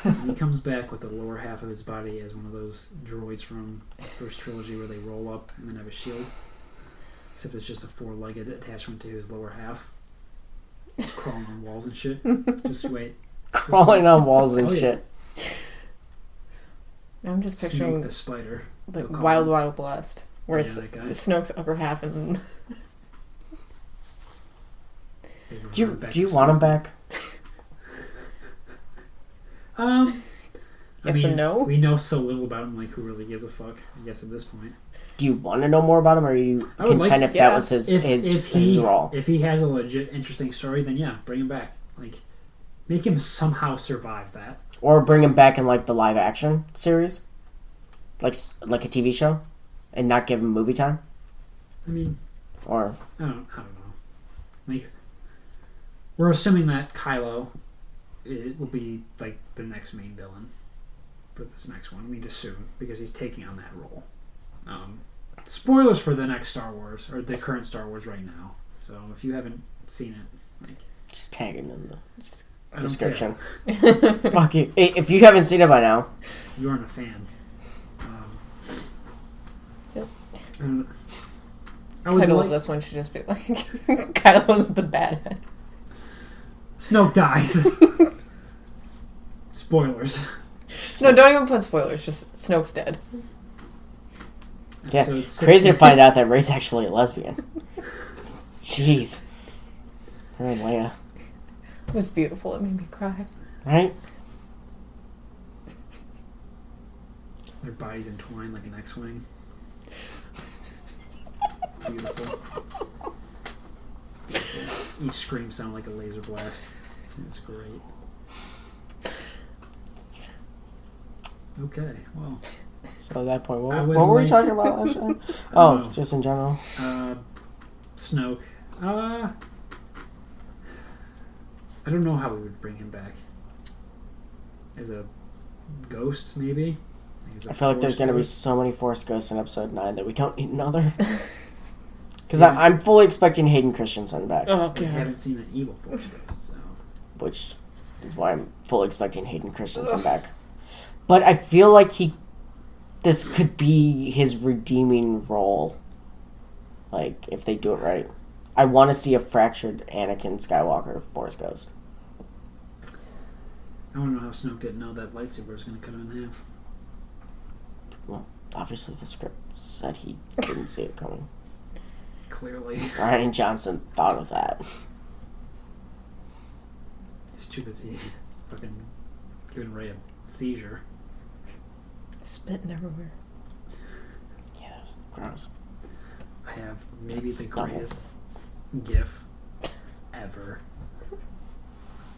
Speaker 1: and he comes back with the lower half of his body as one of those droids from the first trilogy where they roll up and then have a shield. Except it's just a 4-legged attachment to his lower half. Crawling on walls and shit. Just wait.
Speaker 2: Crawling on walls and
Speaker 1: Oh, yeah.
Speaker 2: shit.
Speaker 3: I'm just
Speaker 1: Snoke
Speaker 3: picturing
Speaker 1: the spider.
Speaker 3: like
Speaker 1: They'll call
Speaker 3: Wild
Speaker 1: him.
Speaker 3: Wild West, where
Speaker 1: Yeah,
Speaker 3: it's
Speaker 1: that guy.
Speaker 3: Snoke's upper half and
Speaker 1: They
Speaker 2: Do you,
Speaker 1: revert back
Speaker 2: do you
Speaker 1: to
Speaker 2: want him
Speaker 1: Snoke.
Speaker 2: back?
Speaker 3: Yes and no?
Speaker 1: We know so little about him, like, who really gives a fuck, I guess, at this point.
Speaker 2: Do you want to know more about him, or are you
Speaker 1: I would
Speaker 2: content
Speaker 1: like-
Speaker 2: if
Speaker 3: yeah.
Speaker 2: that was his
Speaker 1: If
Speaker 2: role?
Speaker 1: If he has a legit interesting story, then yeah, bring him back. Like, make him somehow survive that.
Speaker 2: Or bring him back in like the live action series, like a TV show, and not give him movie time?
Speaker 1: I mean,
Speaker 2: Or
Speaker 1: I don't know. Like, we're assuming that Kylo it will be like the next main villain for this next one. We'd assume because he's taking on that role. Spoilers for the next Star Wars or the current Star Wars right now. So if you haven't seen it, like,
Speaker 2: just tag it in the
Speaker 1: I don't
Speaker 2: description.
Speaker 1: care.
Speaker 2: Fuck you. If you haven't seen it by now,
Speaker 1: You aren't a fan.
Speaker 3: Yep.
Speaker 1: And I would
Speaker 3: title
Speaker 1: like
Speaker 3: of this one should just be like Kylo's the bad head.
Speaker 1: Snoke dies. Spoilers.
Speaker 3: No, don't even put spoilers. Just Snoke's dead.
Speaker 2: yeah,
Speaker 1: Episode
Speaker 2: crazy to
Speaker 1: 16.
Speaker 2: find out that Rey's actually a lesbian. Jeez. Her and Leia,
Speaker 3: It was beautiful. It made me cry.
Speaker 2: right?
Speaker 1: Their bodies entwined like an X-wing. Beautiful. Beautiful. Each scream sounded like a laser blast. It's great. Okay, well,
Speaker 2: So at that point,
Speaker 1: I
Speaker 2: what
Speaker 1: would
Speaker 2: were we
Speaker 1: like-
Speaker 2: talking about last time?
Speaker 1: I
Speaker 2: Oh,
Speaker 1: don't know.
Speaker 2: just in general.
Speaker 1: Snoke. I don't know how we would bring him back. As a ghost, maybe? As a
Speaker 2: I feel like there's
Speaker 1: Force
Speaker 2: going to be
Speaker 1: ghost?
Speaker 2: so many Force Ghosts in Episode 9 that we don't need another. Because
Speaker 1: Yeah.
Speaker 2: I'm fully expecting Hayden Christensen back,
Speaker 3: Oh
Speaker 1: We
Speaker 3: god.
Speaker 1: haven't seen an evil Force ghost, so...
Speaker 2: which is why I'm fully expecting Hayden Christensen back. But I feel like this could be his redeeming role. Like, if they do it right. I want to see a fractured Anakin Skywalker Force Ghost.
Speaker 1: I want to know how Snoke didn't know that lightsaber was going to cut him in half.
Speaker 2: Well, obviously the script said he didn't see it coming.
Speaker 1: Clearly.
Speaker 2: Ryan Johnson thought of that.
Speaker 1: He's too busy fucking giving Rey a seizure.
Speaker 3: Spitting everywhere.
Speaker 2: Yeah, that was gross.
Speaker 1: I have maybe
Speaker 2: That's
Speaker 1: the
Speaker 2: double.
Speaker 1: greatest GIF ever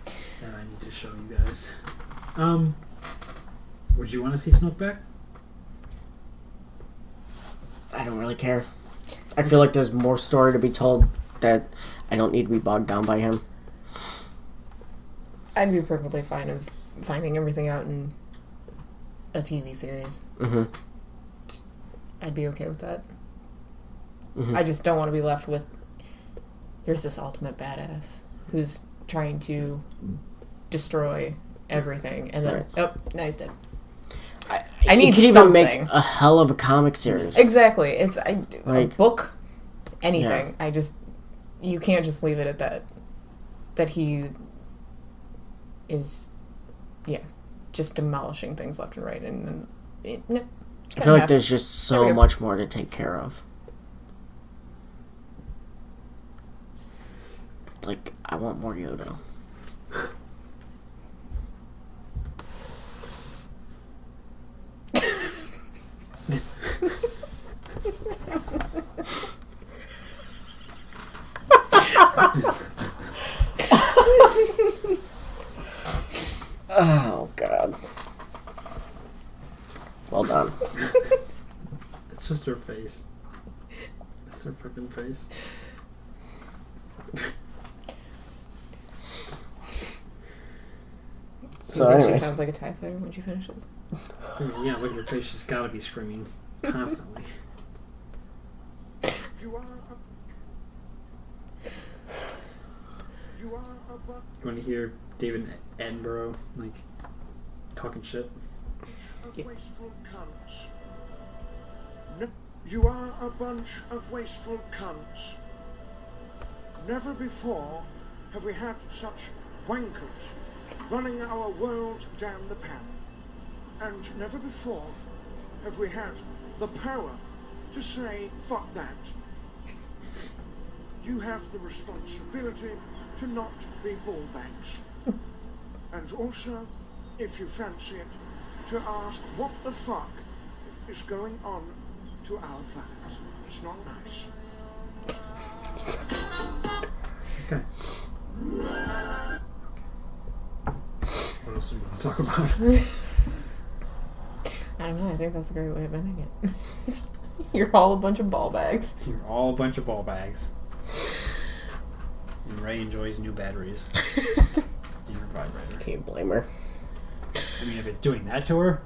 Speaker 1: that I need to show you guys. Would you want to see Snookback?
Speaker 2: I don't really care. I feel like there's more story to be told that I don't need to be bogged down by him.
Speaker 3: I'd be perfectly fine of finding everything out in a TV series.
Speaker 2: Mm-hmm.
Speaker 3: I'd be okay with that.
Speaker 2: Mm-hmm.
Speaker 3: I just don't want to be left with, here's this ultimate badass who's trying to destroy everything, and then,
Speaker 2: Right.
Speaker 3: now he's dead.
Speaker 2: I
Speaker 3: I need
Speaker 2: could even make
Speaker 3: something.
Speaker 2: a hell of a comic series.
Speaker 3: Exactly. It's a
Speaker 2: Like-
Speaker 3: book, anything. You can't just leave it at that. That he is, just demolishing things left and right, and then no.
Speaker 2: I feel like there's just
Speaker 3: There we
Speaker 2: so
Speaker 3: go.
Speaker 2: much more to take care of. Like, I want more Yoda. Oh, God. Well done.
Speaker 1: It's just her face. It's her freaking face.
Speaker 2: So,
Speaker 3: you think she
Speaker 2: anyways.
Speaker 3: sounds like a TIE fighter when she finishes?
Speaker 1: Yeah, look at her face. She's got to be screaming constantly.
Speaker 4: You are a bunch
Speaker 1: You want to hear David Attenborough like talking shit?
Speaker 4: of
Speaker 3: Yeah.
Speaker 4: wasteful cunts. No, you are a bunch of wasteful cunts. Never before have we had such wankers running our world down the pan. And never before have we had the power to say, fuck that. You have the responsibility to not be ball bags. And also, if you fancy it, to ask what the fuck is going on to our planet. It's not nice.
Speaker 1: Okay. What else do you want to talk about?
Speaker 3: I don't know. I think that's a great way of ending it. You're all a bunch of ball bags.
Speaker 1: You're all a bunch of ball bags. And Ray enjoys new batteries in her vibrator.
Speaker 2: Can't blame her.
Speaker 1: I mean, if it's doing that to her,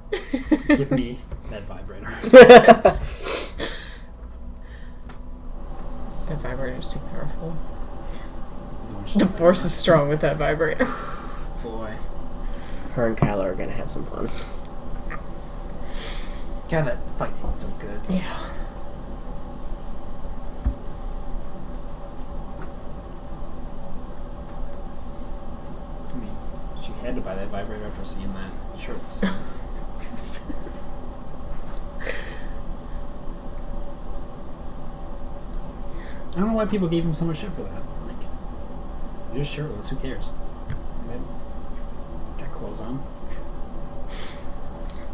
Speaker 1: give me that vibrator.
Speaker 3: That vibrator is too powerful.
Speaker 1: No,
Speaker 3: The force is strong with that vibrator.
Speaker 1: Boy.
Speaker 2: Her and Kylo are gonna have some fun.
Speaker 1: God, that fight scene's so good.
Speaker 3: Yeah.
Speaker 1: I mean, she had to buy that vibrator after seeing that shirtless. I don't know why people gave him so much shit for that. Like, you're just shirtless. Who cares? He's got clothes on.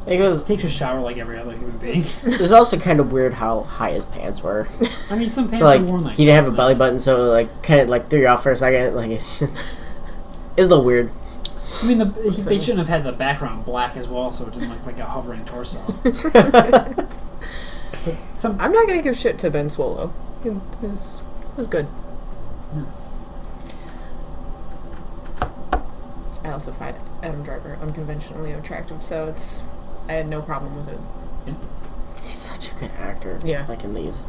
Speaker 2: It was,
Speaker 1: Takes a shower like every other human being.
Speaker 2: it was also kind of weird how high his pants were.
Speaker 1: I mean, some pants
Speaker 2: So, like,
Speaker 1: are worn like
Speaker 2: he didn't have a
Speaker 1: that,
Speaker 2: belly button, so, like, kind of, like, threw you off for a second. Like, it's just... It's a little weird.
Speaker 1: I mean, they shouldn't have had the background black as well, so it didn't look like a hovering torso. But some
Speaker 3: I'm not gonna give shit to Ben Swallow. It was good. I also find Adam Driver unconventionally attractive, so I had no problem with it.
Speaker 2: He's such a good actor.
Speaker 3: Yeah.
Speaker 2: Like, in these.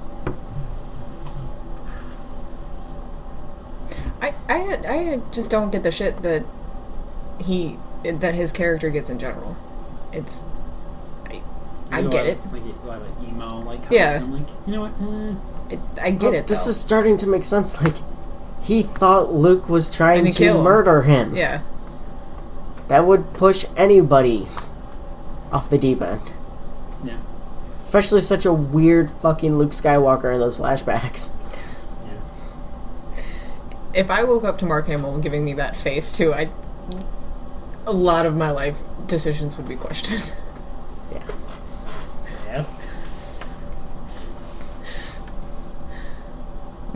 Speaker 3: I just don't get the shit that his character gets in general. It's I
Speaker 1: You know,
Speaker 3: get
Speaker 1: a
Speaker 3: it.
Speaker 1: lot of, like a lot of emo, like
Speaker 3: Yeah.
Speaker 1: I'm like, you know what?
Speaker 3: I get
Speaker 2: But
Speaker 3: it.
Speaker 2: this
Speaker 3: though.
Speaker 2: is starting to make sense. Like, he thought Luke was trying
Speaker 3: And to kill
Speaker 2: to
Speaker 3: him.
Speaker 2: murder him.
Speaker 3: Yeah.
Speaker 2: That would push anybody off the deep end.
Speaker 1: Yeah,
Speaker 2: Especially such a weird fucking Luke Skywalker in those flashbacks.
Speaker 1: yeah.
Speaker 3: If I woke up to Mark Hamill giving me that face too, a lot of my life decisions would be questioned.
Speaker 2: Yeah.
Speaker 1: Yeah.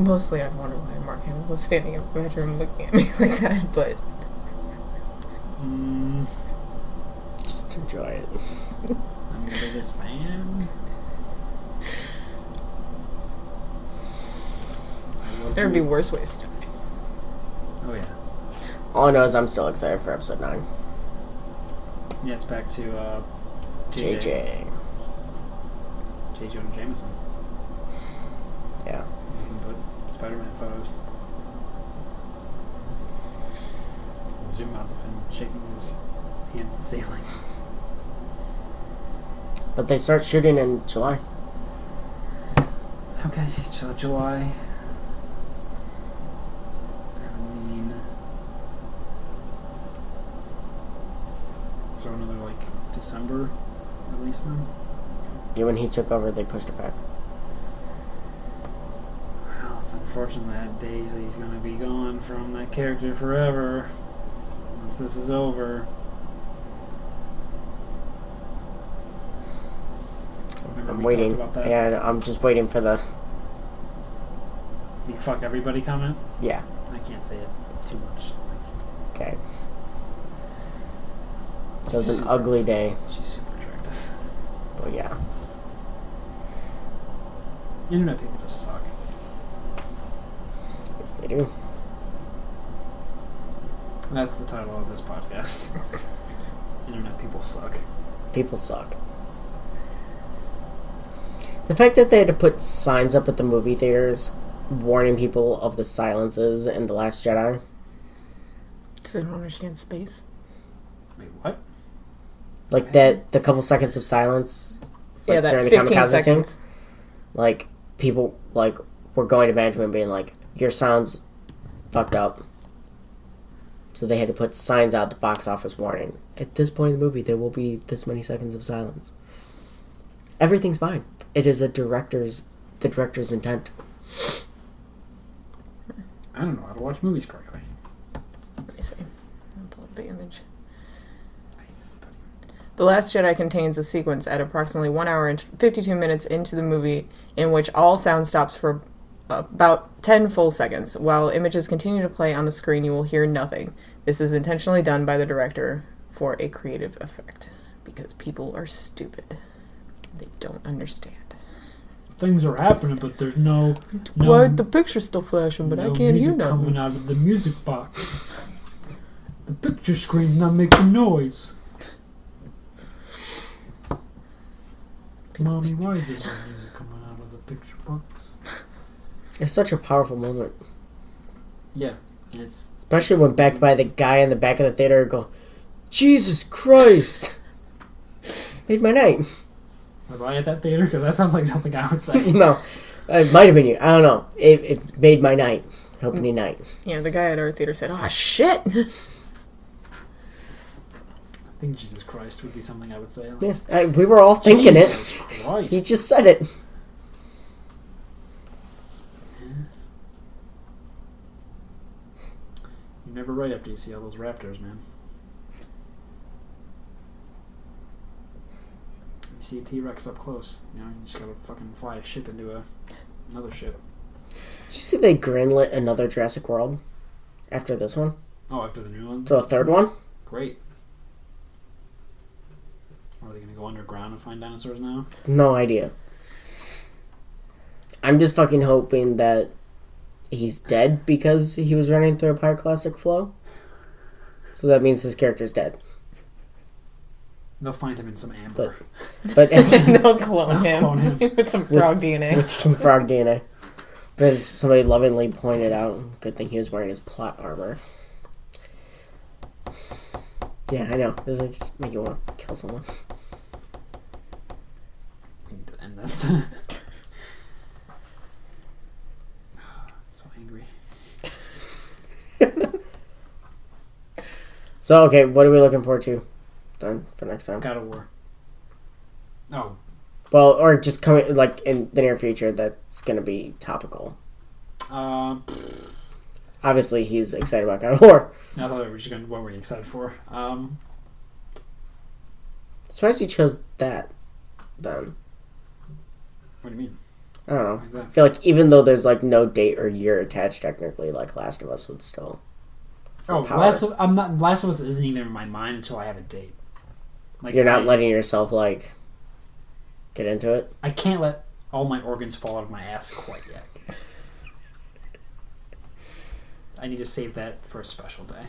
Speaker 3: Mostly I've wondered why Mark Hamill was standing in the bedroom looking at me like that, but
Speaker 2: Just enjoy it.
Speaker 1: I'm the biggest fan.
Speaker 3: there would be worse ways to die.
Speaker 1: Oh yeah.
Speaker 2: All I know is I'm still excited for episode 9.
Speaker 1: Yeah, it's back to
Speaker 2: JJ.
Speaker 1: J. Jonah Jameson.
Speaker 2: Yeah.
Speaker 1: You can put Spider-Man photos. Zoom outs of him shaking his hand at the ceiling.
Speaker 2: But they start shooting in July.
Speaker 1: Okay, so July. I mean, so another like December release then?
Speaker 2: Yeah, when he took over, they pushed it back.
Speaker 1: Well, it's unfortunate that Daisy's gonna be gone from that character forever once this is over. Remember
Speaker 2: I'm
Speaker 1: we
Speaker 2: waiting.
Speaker 1: talked about that?
Speaker 2: Yeah, I'm just waiting for the...
Speaker 1: The fuck everybody comment?
Speaker 2: Yeah.
Speaker 1: I can't say it too much.
Speaker 2: Okay. It was an ugly day,
Speaker 1: She's super attractive.
Speaker 2: but yeah.
Speaker 1: Internet people just suck.
Speaker 2: Yes, they do.
Speaker 1: That's the title of this podcast. Internet people suck.
Speaker 2: People suck. The fact that they had to put signs up at the movie theaters warning people of the silences in The Last Jedi.
Speaker 3: Because I don't understand space.
Speaker 1: Wait, what?
Speaker 2: Like that, the couple seconds of silence. Like,
Speaker 3: Yeah, that
Speaker 2: during the
Speaker 3: 15
Speaker 2: kamikaze scene.
Speaker 3: seconds.
Speaker 2: Like, people, like, were going to management being like, your sound's fucked up. So they had to put signs out the box office warning. At this point in the movie, there will be this many seconds of silence. Everything's fine. It is the director's intent.
Speaker 1: I don't know how to watch movies correctly.
Speaker 3: Let me see. I'll pull up the image. The Last Jedi contains a sequence at approximately 1 hour and 52 minutes into the movie in which all sound stops for about 10 full seconds. While images continue to play on the screen, you will hear nothing. This is intentionally done by the director for a creative effect because people are stupid. They don't understand.
Speaker 1: Things are happening, but there's no
Speaker 3: What? The picture's still flashing, but I can't hear
Speaker 1: music
Speaker 3: nothing.
Speaker 1: coming out of the music box. The picture screen's not making noise. Mommy, why is there no music coming out of the picture box?
Speaker 2: It's such a powerful moment.
Speaker 1: Yeah, it's
Speaker 2: Especially when backed by the guy in the back of the theater go, Jesus Christ! Made my night.
Speaker 1: Was I at that theater? Because that sounds like something I would say.
Speaker 2: No, it might have been you. I don't know. It made my night. Opening night.
Speaker 3: Yeah, the guy at our theater said, "Oh shit!"
Speaker 1: I think Jesus Christ would be something I would say. Like,
Speaker 2: Yeah, we were all thinking
Speaker 1: Jesus
Speaker 2: it.
Speaker 1: Christ.
Speaker 2: He just said it.
Speaker 1: You're never right after you see all those raptors, man. You see a T-Rex up close, you know, you just gotta fucking fly a ship into another ship.
Speaker 2: Did you see they greenlit another Jurassic World after this one?
Speaker 1: Oh, after the new one?
Speaker 2: So a third one?
Speaker 1: Great. Are they gonna go underground and find dinosaurs now?
Speaker 2: No idea. I'm just fucking hoping that he's dead because he was running through a pyroclastic flow. So that means his character's dead.
Speaker 1: They'll find him in some amber.
Speaker 2: But as,
Speaker 3: They'll clone him
Speaker 1: Clone him.
Speaker 3: with some frog DNA.
Speaker 2: with some frog DNA. But as somebody lovingly pointed out, good thing he was wearing his plot armor. Yeah, I know. Does it just make you want to kill someone?
Speaker 1: I need to end this. So angry.
Speaker 2: So, okay, what are we looking forward to then for next time?
Speaker 1: God of War. Oh,
Speaker 2: Well, or just coming, like, in the near future that's going to be topical. Obviously, he's excited about God of War.
Speaker 1: I thought we were just gonna. What were you excited for?
Speaker 2: Surprised you chose that, then.
Speaker 1: What do you mean?
Speaker 2: I don't know.
Speaker 1: Why is that?
Speaker 2: I feel like even though there's like no date or year attached, technically, like Last of Us would still.
Speaker 1: Oh,
Speaker 2: power.
Speaker 1: Last of Us isn't even in my mind until I have a date. Like
Speaker 2: You're not letting yourself like get into it.
Speaker 1: I can't let all my organs fall out of my ass quite yet. I need to save that for a special day.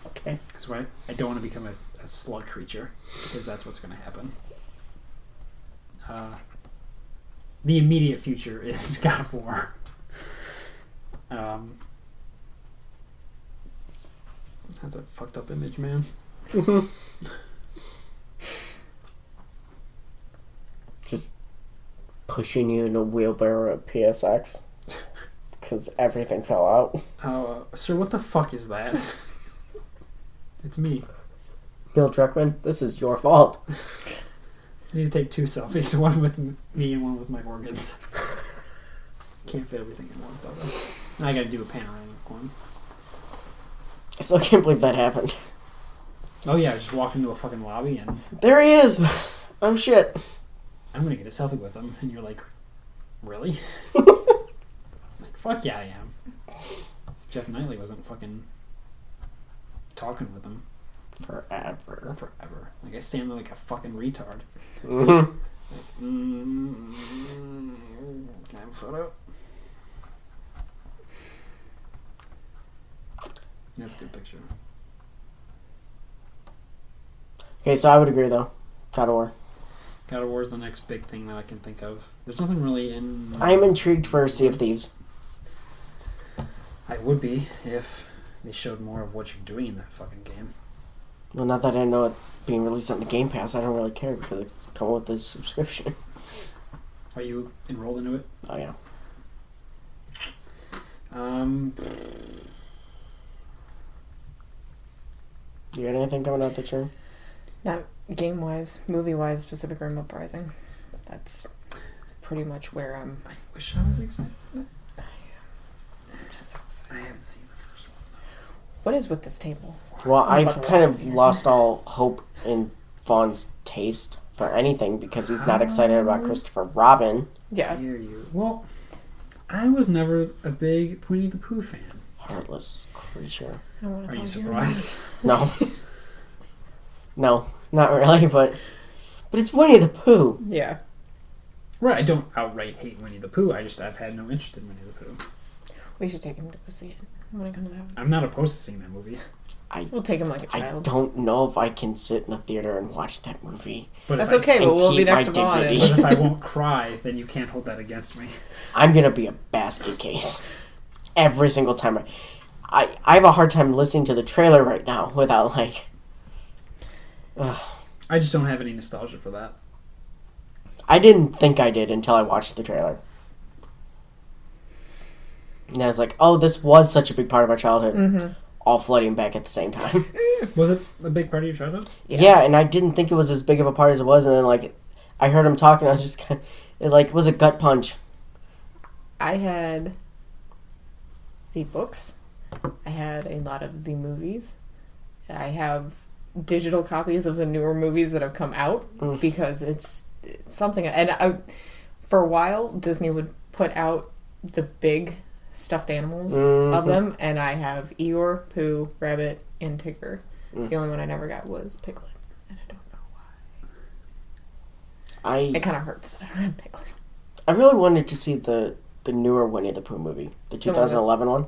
Speaker 2: Okay.
Speaker 1: That's right. I don't want to become a slug creature because that's what's going to happen. The immediate future is God of War. That's a fucked up image, man.
Speaker 2: Just pushing you in a wheelbarrow at PSX because everything fell out.
Speaker 1: Sir, what the fuck is that? It's me.
Speaker 2: Neil Druckmann, this is your fault.
Speaker 1: I need to take 2 selfies, one with me and one with my organs. Can't fit everything in one photo. Now I gotta do a panoramic one.
Speaker 2: I still can't believe that happened.
Speaker 1: Oh yeah, I just walked into a fucking lobby and
Speaker 2: There he is! Oh shit.
Speaker 1: I'm gonna get a selfie with him, and you're like, really? Like, fuck yeah, I am. Jeff Knightley wasn't fucking talking with him
Speaker 2: Forever.
Speaker 1: Like, I stand there like a fucking retard.
Speaker 2: Mm-hmm.
Speaker 1: Like, can I have a photo? That's a good picture.
Speaker 2: Okay, so I would agree though. God of War.
Speaker 1: God of War is the next big thing that I can think of. There's nothing really in...
Speaker 2: I'm intrigued for Sea of Thieves.
Speaker 1: I would be if they showed more of what you're doing in that fucking game.
Speaker 2: Well, not that I know it's being released on the Game Pass, I don't really care because it's coming with this subscription.
Speaker 1: Are you enrolled into it?
Speaker 2: Oh yeah. You got anything coming out that year?
Speaker 3: Not game-wise, movie-wise, Pacific Rim Uprising. That's pretty much where I'm...
Speaker 1: I wish I was excited for that.
Speaker 3: I'm so excited.
Speaker 1: I haven't seen the first one.
Speaker 3: What is with this table?
Speaker 2: Well,
Speaker 3: I'm
Speaker 2: I've
Speaker 3: about to
Speaker 2: kind
Speaker 3: walk
Speaker 2: of
Speaker 3: here.
Speaker 2: lost all hope in Vaughn's taste for anything because he's not excited about Christopher Robin.
Speaker 3: Yeah.
Speaker 1: Hear you. Well, I was never a big Winnie the Pooh fan.
Speaker 2: Heartless creature.
Speaker 3: I don't want
Speaker 1: Are
Speaker 3: to
Speaker 1: you
Speaker 3: talk to
Speaker 1: surprised?
Speaker 2: No. No, not really, but it's Winnie the Pooh.
Speaker 3: Yeah.
Speaker 1: Right, I don't outright hate Winnie the Pooh. I've had no interest in Winnie the Pooh.
Speaker 3: We should take him to go see it when it comes out.
Speaker 1: I'm not opposed to seeing that movie.
Speaker 3: We'll take him like a
Speaker 2: I
Speaker 3: child.
Speaker 2: don't know if I can sit in a theater and watch that movie.
Speaker 1: But
Speaker 3: That's
Speaker 1: if
Speaker 3: okay, but
Speaker 2: and
Speaker 3: we'll be
Speaker 2: keep
Speaker 3: next
Speaker 2: my
Speaker 3: to Vaughn.
Speaker 2: dignity.
Speaker 1: But if I won't cry, then you can't hold that against me.
Speaker 2: I'm gonna be a basket case every single time. I have a hard time listening to the trailer right now without like.
Speaker 1: I just don't have any nostalgia for that.
Speaker 2: I didn't think I did until I watched the trailer. And I was like, oh, this was such a big part of my childhood.
Speaker 3: Mm-hmm.
Speaker 2: All flooding back at the same time.
Speaker 1: Was it a big part of your childhood?
Speaker 2: Yeah, and I didn't think it was as big of a part as it was. And then, like, I heard him talking. I was just kind of, it, like, was a gut punch.
Speaker 3: I had the books. I had a lot of the movies. I have digital copies of the newer movies that have come out because it's something. And for a while, Disney would put out the big stuffed animals of them, and I have Eeyore, Pooh, Rabbit, and Tigger. The only one I never got was Piglet, and I don't know why. It kind of hurts that I don't have Piglet.
Speaker 2: I really wanted to see the newer Winnie the Pooh movie, the 2011 one.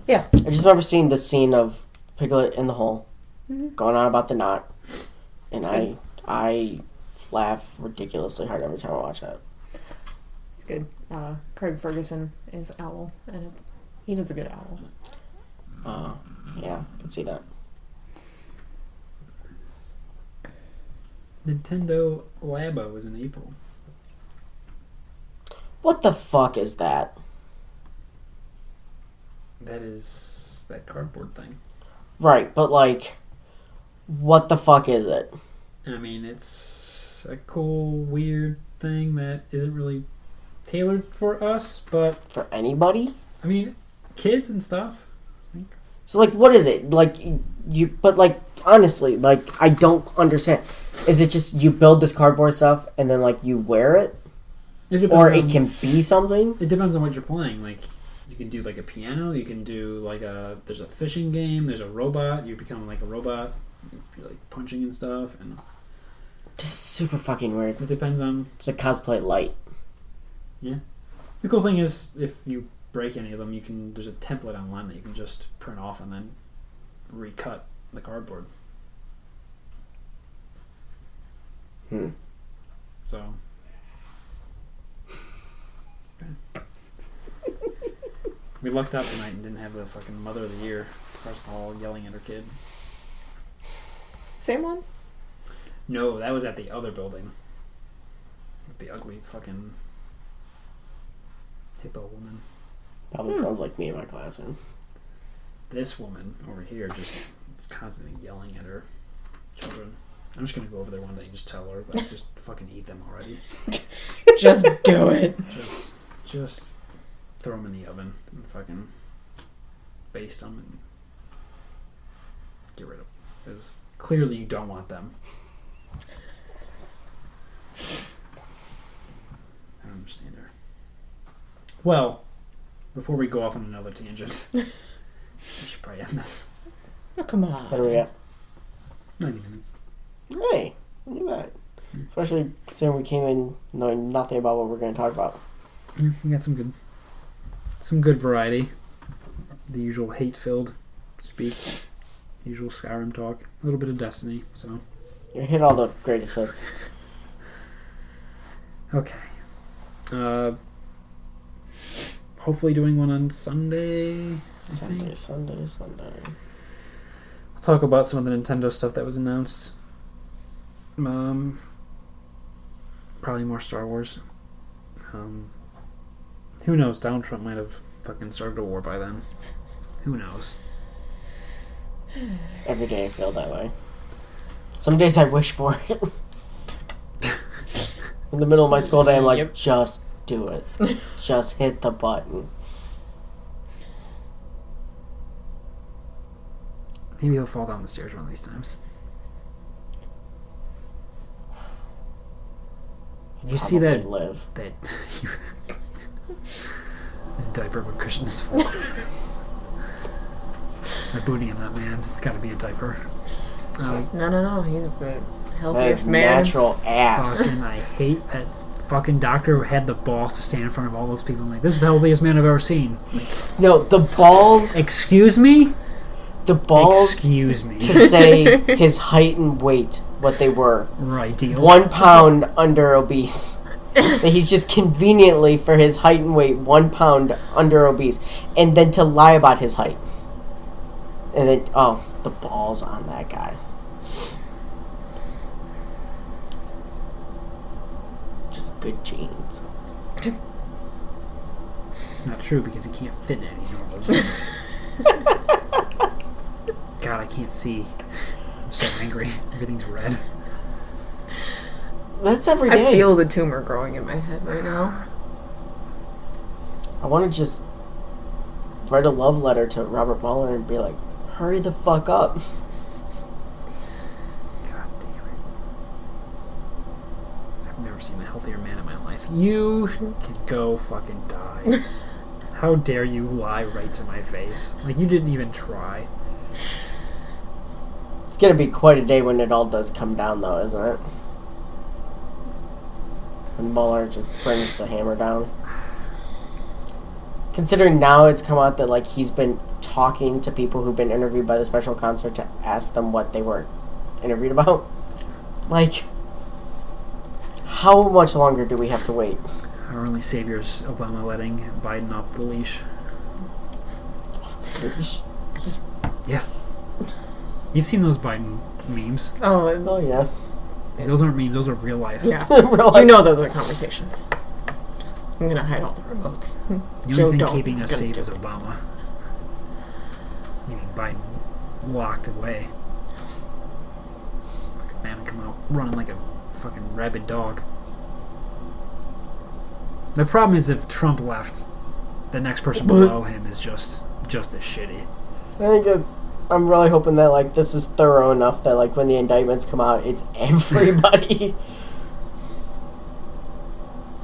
Speaker 3: Yeah.
Speaker 2: I just remember seeing the scene of Piglet in the hole, going on about the knot, and
Speaker 3: good.
Speaker 2: I laugh ridiculously hard every time I watch that.
Speaker 3: It's good. Craig Ferguson is Owl, and he does a good Owl.
Speaker 2: Yeah, I can see that.
Speaker 1: Nintendo Labo is in April.
Speaker 2: What the fuck is that?
Speaker 1: That is that cardboard thing.
Speaker 2: Right, but like, what the fuck is it?
Speaker 1: I mean, it's a cool, weird thing that isn't really tailored for us, but
Speaker 2: For anybody?
Speaker 1: I mean, kids and stuff.
Speaker 2: So like, what is it? Like, but like, honestly, like, I don't understand. Is it just you build this cardboard stuff and then, like, you wear it? Or it can be something?
Speaker 1: It depends on what you're playing. Like, you can do, like, a piano. You can do, like, there's a fishing game. There's a robot. You become, like, a robot. You're, like, punching and stuff. And
Speaker 2: This is super fucking weird.
Speaker 1: it depends on...
Speaker 2: It's a cosplay light.
Speaker 1: Yeah. The cool thing is, if you break any of them, there's a template online that you can just print off and then recut the cardboard. So... We lucked out tonight and didn't have the fucking Mother of the Year across the hall yelling at her kid.
Speaker 3: Same one?
Speaker 1: No, that was at the other building. With the ugly fucking hippo woman.
Speaker 2: Probably sounds like me in my classroom.
Speaker 1: This woman over here just is constantly yelling at her children. I'm just gonna go over there one day and just tell her, like, just fucking eat them already.
Speaker 3: Just do it.
Speaker 1: Just throw them in the oven and fucking baste them and get rid of them. Because clearly you don't want them. I don't understand her. Well, before we go off on another tangent, we should probably end this.
Speaker 3: Oh, come on.
Speaker 2: What are we at?
Speaker 1: 90 minutes.
Speaker 2: Hey, look at that. Especially considering we came in knowing nothing about what we're going to talk about.
Speaker 1: Yeah, we got some good variety. The usual hate-filled speak. The usual Skyrim talk. A little bit of Destiny, so...
Speaker 2: You hit all the greatest hits.
Speaker 1: Okay. Hopefully doing one on Sunday.
Speaker 2: Sunday.
Speaker 1: We'll talk about some of the Nintendo stuff that was announced. Probably more Star Wars. Who knows? Donald Trump might have fucking started a war by then. Who knows?
Speaker 2: Every day I feel that way. Some days I wish for it. In the middle of my school day, I'm like,
Speaker 3: Yep.
Speaker 2: just do it. Just hit the button.
Speaker 1: Maybe he'll fall down the stairs one of these times. You see that?
Speaker 2: Probably live.
Speaker 1: That his diaper would cushion his fall. My booty in that man. It's got to be a diaper.
Speaker 3: No. He's the
Speaker 2: That is
Speaker 3: healthiest man.
Speaker 2: natural ass.
Speaker 1: Fucking, I hate that fucking doctor who had the balls to stand in front of all those people. Like, this is the healthiest man I've ever seen. Like,
Speaker 2: No, the balls.
Speaker 1: excuse me.
Speaker 2: The balls
Speaker 1: Excuse me.
Speaker 2: to say his height and weight, what they were.
Speaker 1: Right, deal.
Speaker 2: 1 pound under obese. That he's just conveniently, for his height and weight, 1 pound under obese. And then to lie about his height. And then, oh, the balls on that guy. Just good genes.
Speaker 1: It's not true because he can't fit in any normal jeans. God, I can't see. I'm so angry. Everything's red.
Speaker 2: That's every day.
Speaker 3: I feel the tumor growing in my head right now.
Speaker 2: I want to just write a love letter to Robert Mueller and be like, hurry the fuck up.
Speaker 1: God damn it. I've never seen a healthier man in my life. You can go fucking die. How dare you lie right to my face? Like, you didn't even try.
Speaker 2: It's gonna be quite a day when it all does come down, though, isn't it? When Mueller just brings the hammer down. Considering now it's come out that, like, he's been talking to people who've been interviewed by the special counsel to ask them what they were interviewed about. Like, how much longer do we have to wait?
Speaker 1: Our only savior is Obama letting Biden off the leash.
Speaker 3: Just
Speaker 1: Yeah. You've seen those Biden memes.
Speaker 3: oh
Speaker 2: Yeah.
Speaker 1: Hey, those aren't memes, those are real life.
Speaker 3: yeah.
Speaker 2: Real life.
Speaker 3: You know those are conversations. I'm gonna hide all the remotes.
Speaker 1: The
Speaker 3: Joe,
Speaker 1: only thing
Speaker 3: don't.
Speaker 1: keeping us
Speaker 3: Gonna
Speaker 1: safe
Speaker 3: do
Speaker 1: is
Speaker 3: it.
Speaker 1: Obama. Leaving Biden locked away. Fucking man would come out running like a fucking rabid dog. The problem is if Trump left, the next person below him is just as shitty.
Speaker 2: I think it's I'm really hoping that like this is thorough enough that like when the indictments come out, it's everybody.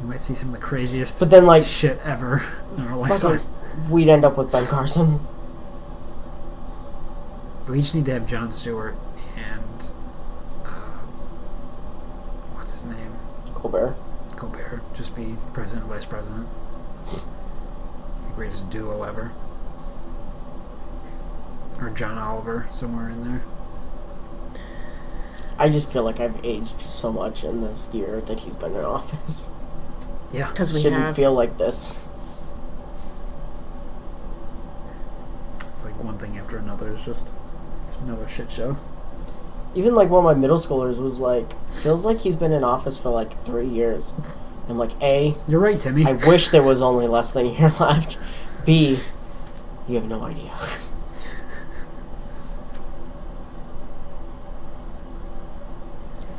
Speaker 1: We might see some of the craziest
Speaker 2: But then like
Speaker 1: shit ever in our
Speaker 2: fucking,
Speaker 1: lifetime.
Speaker 2: we'd end up with Ben Carson.
Speaker 1: We each need to have Jon Stewart and what's his name?
Speaker 2: Colbert.
Speaker 1: Colbert. Just be president, vice president. The greatest duo ever. Or John Oliver, somewhere in there.
Speaker 2: I just feel like I've aged so much in this year that he's been in office.
Speaker 1: Yeah.
Speaker 3: Because we
Speaker 2: Shouldn't
Speaker 3: have.
Speaker 2: feel like this.
Speaker 1: It's like one thing after another. It's just another shit show.
Speaker 2: Even like one of my middle schoolers was like, feels like he's been in office for like 3 years. I'm like, A,
Speaker 1: You're right, Timmy.
Speaker 2: I wish there was only less than a year left. B, you have no idea.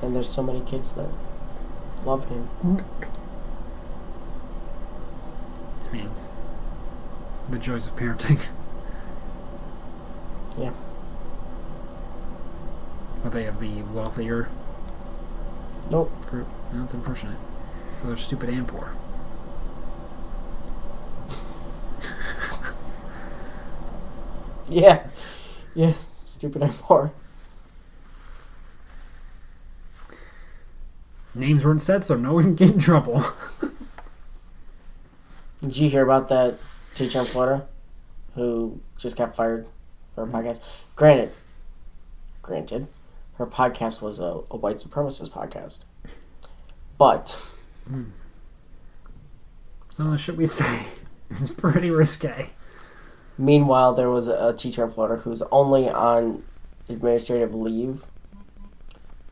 Speaker 2: And there's so many kids that love him.
Speaker 1: I mean, the joys of parenting.
Speaker 2: Yeah.
Speaker 1: Are they of the wealthier
Speaker 2: Nope.
Speaker 1: group? No, that's unfortunate. So they're stupid and poor.
Speaker 2: Yeah. Yeah. Stupid and poor.
Speaker 1: Names weren't said, so no one can get in trouble.
Speaker 2: Did you hear about that teacher in Florida who just got fired for a podcast? Granted, her podcast was a white supremacist podcast. But
Speaker 1: Some of the shit we say is pretty risque.
Speaker 2: meanwhile, there was a teacher in Florida who's only on administrative leave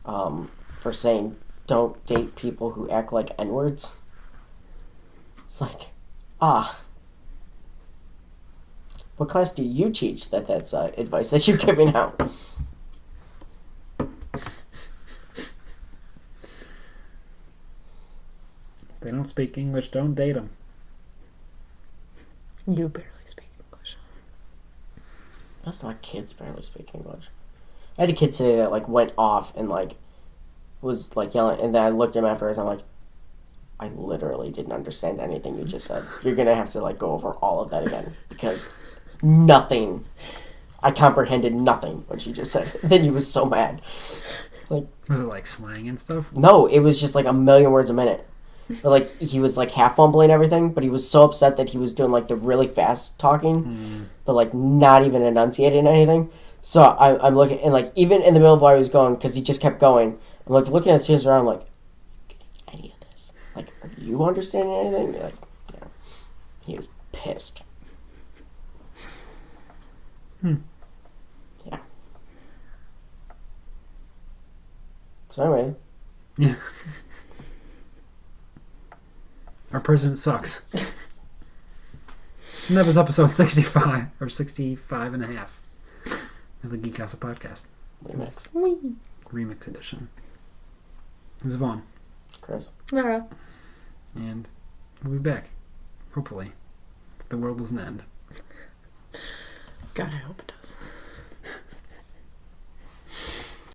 Speaker 2: for saying don't date people who act like N-words. It's like, what class do you teach that's advice that you're giving out?
Speaker 1: If they don't speak English, don't date them.
Speaker 3: You barely speak English.
Speaker 2: Most of my kids barely speak English. I had a kid today that like went off and like was like yelling, and then I looked at him afterwards and I'm like, I literally didn't understand anything you just said. You're gonna have to like go over all of that again because nothing. I comprehended nothing what you just said. Then he was so mad. Like,
Speaker 1: Was it like slang and stuff?
Speaker 2: no, it was just like a million words a minute. But like he was like half mumbling everything, but he was so upset that he was doing like the really fast talking, but like not even enunciating anything. So I'm looking, and like even in the middle of where he was going, because he just kept going, I'm like looking at his around, like, you getting any of this? Like, are you understanding anything? Like, yeah. He was pissed. Yeah. So anyway,
Speaker 1: Yeah. Our president sucks. And that was episode 65, or 65 and a half of the Geek Castle podcast. Remix edition. This is Vaughn.
Speaker 2: Chris.
Speaker 3: Lara.
Speaker 1: And we'll be back. Hopefully. If the world doesn't end.
Speaker 3: God, I hope it does.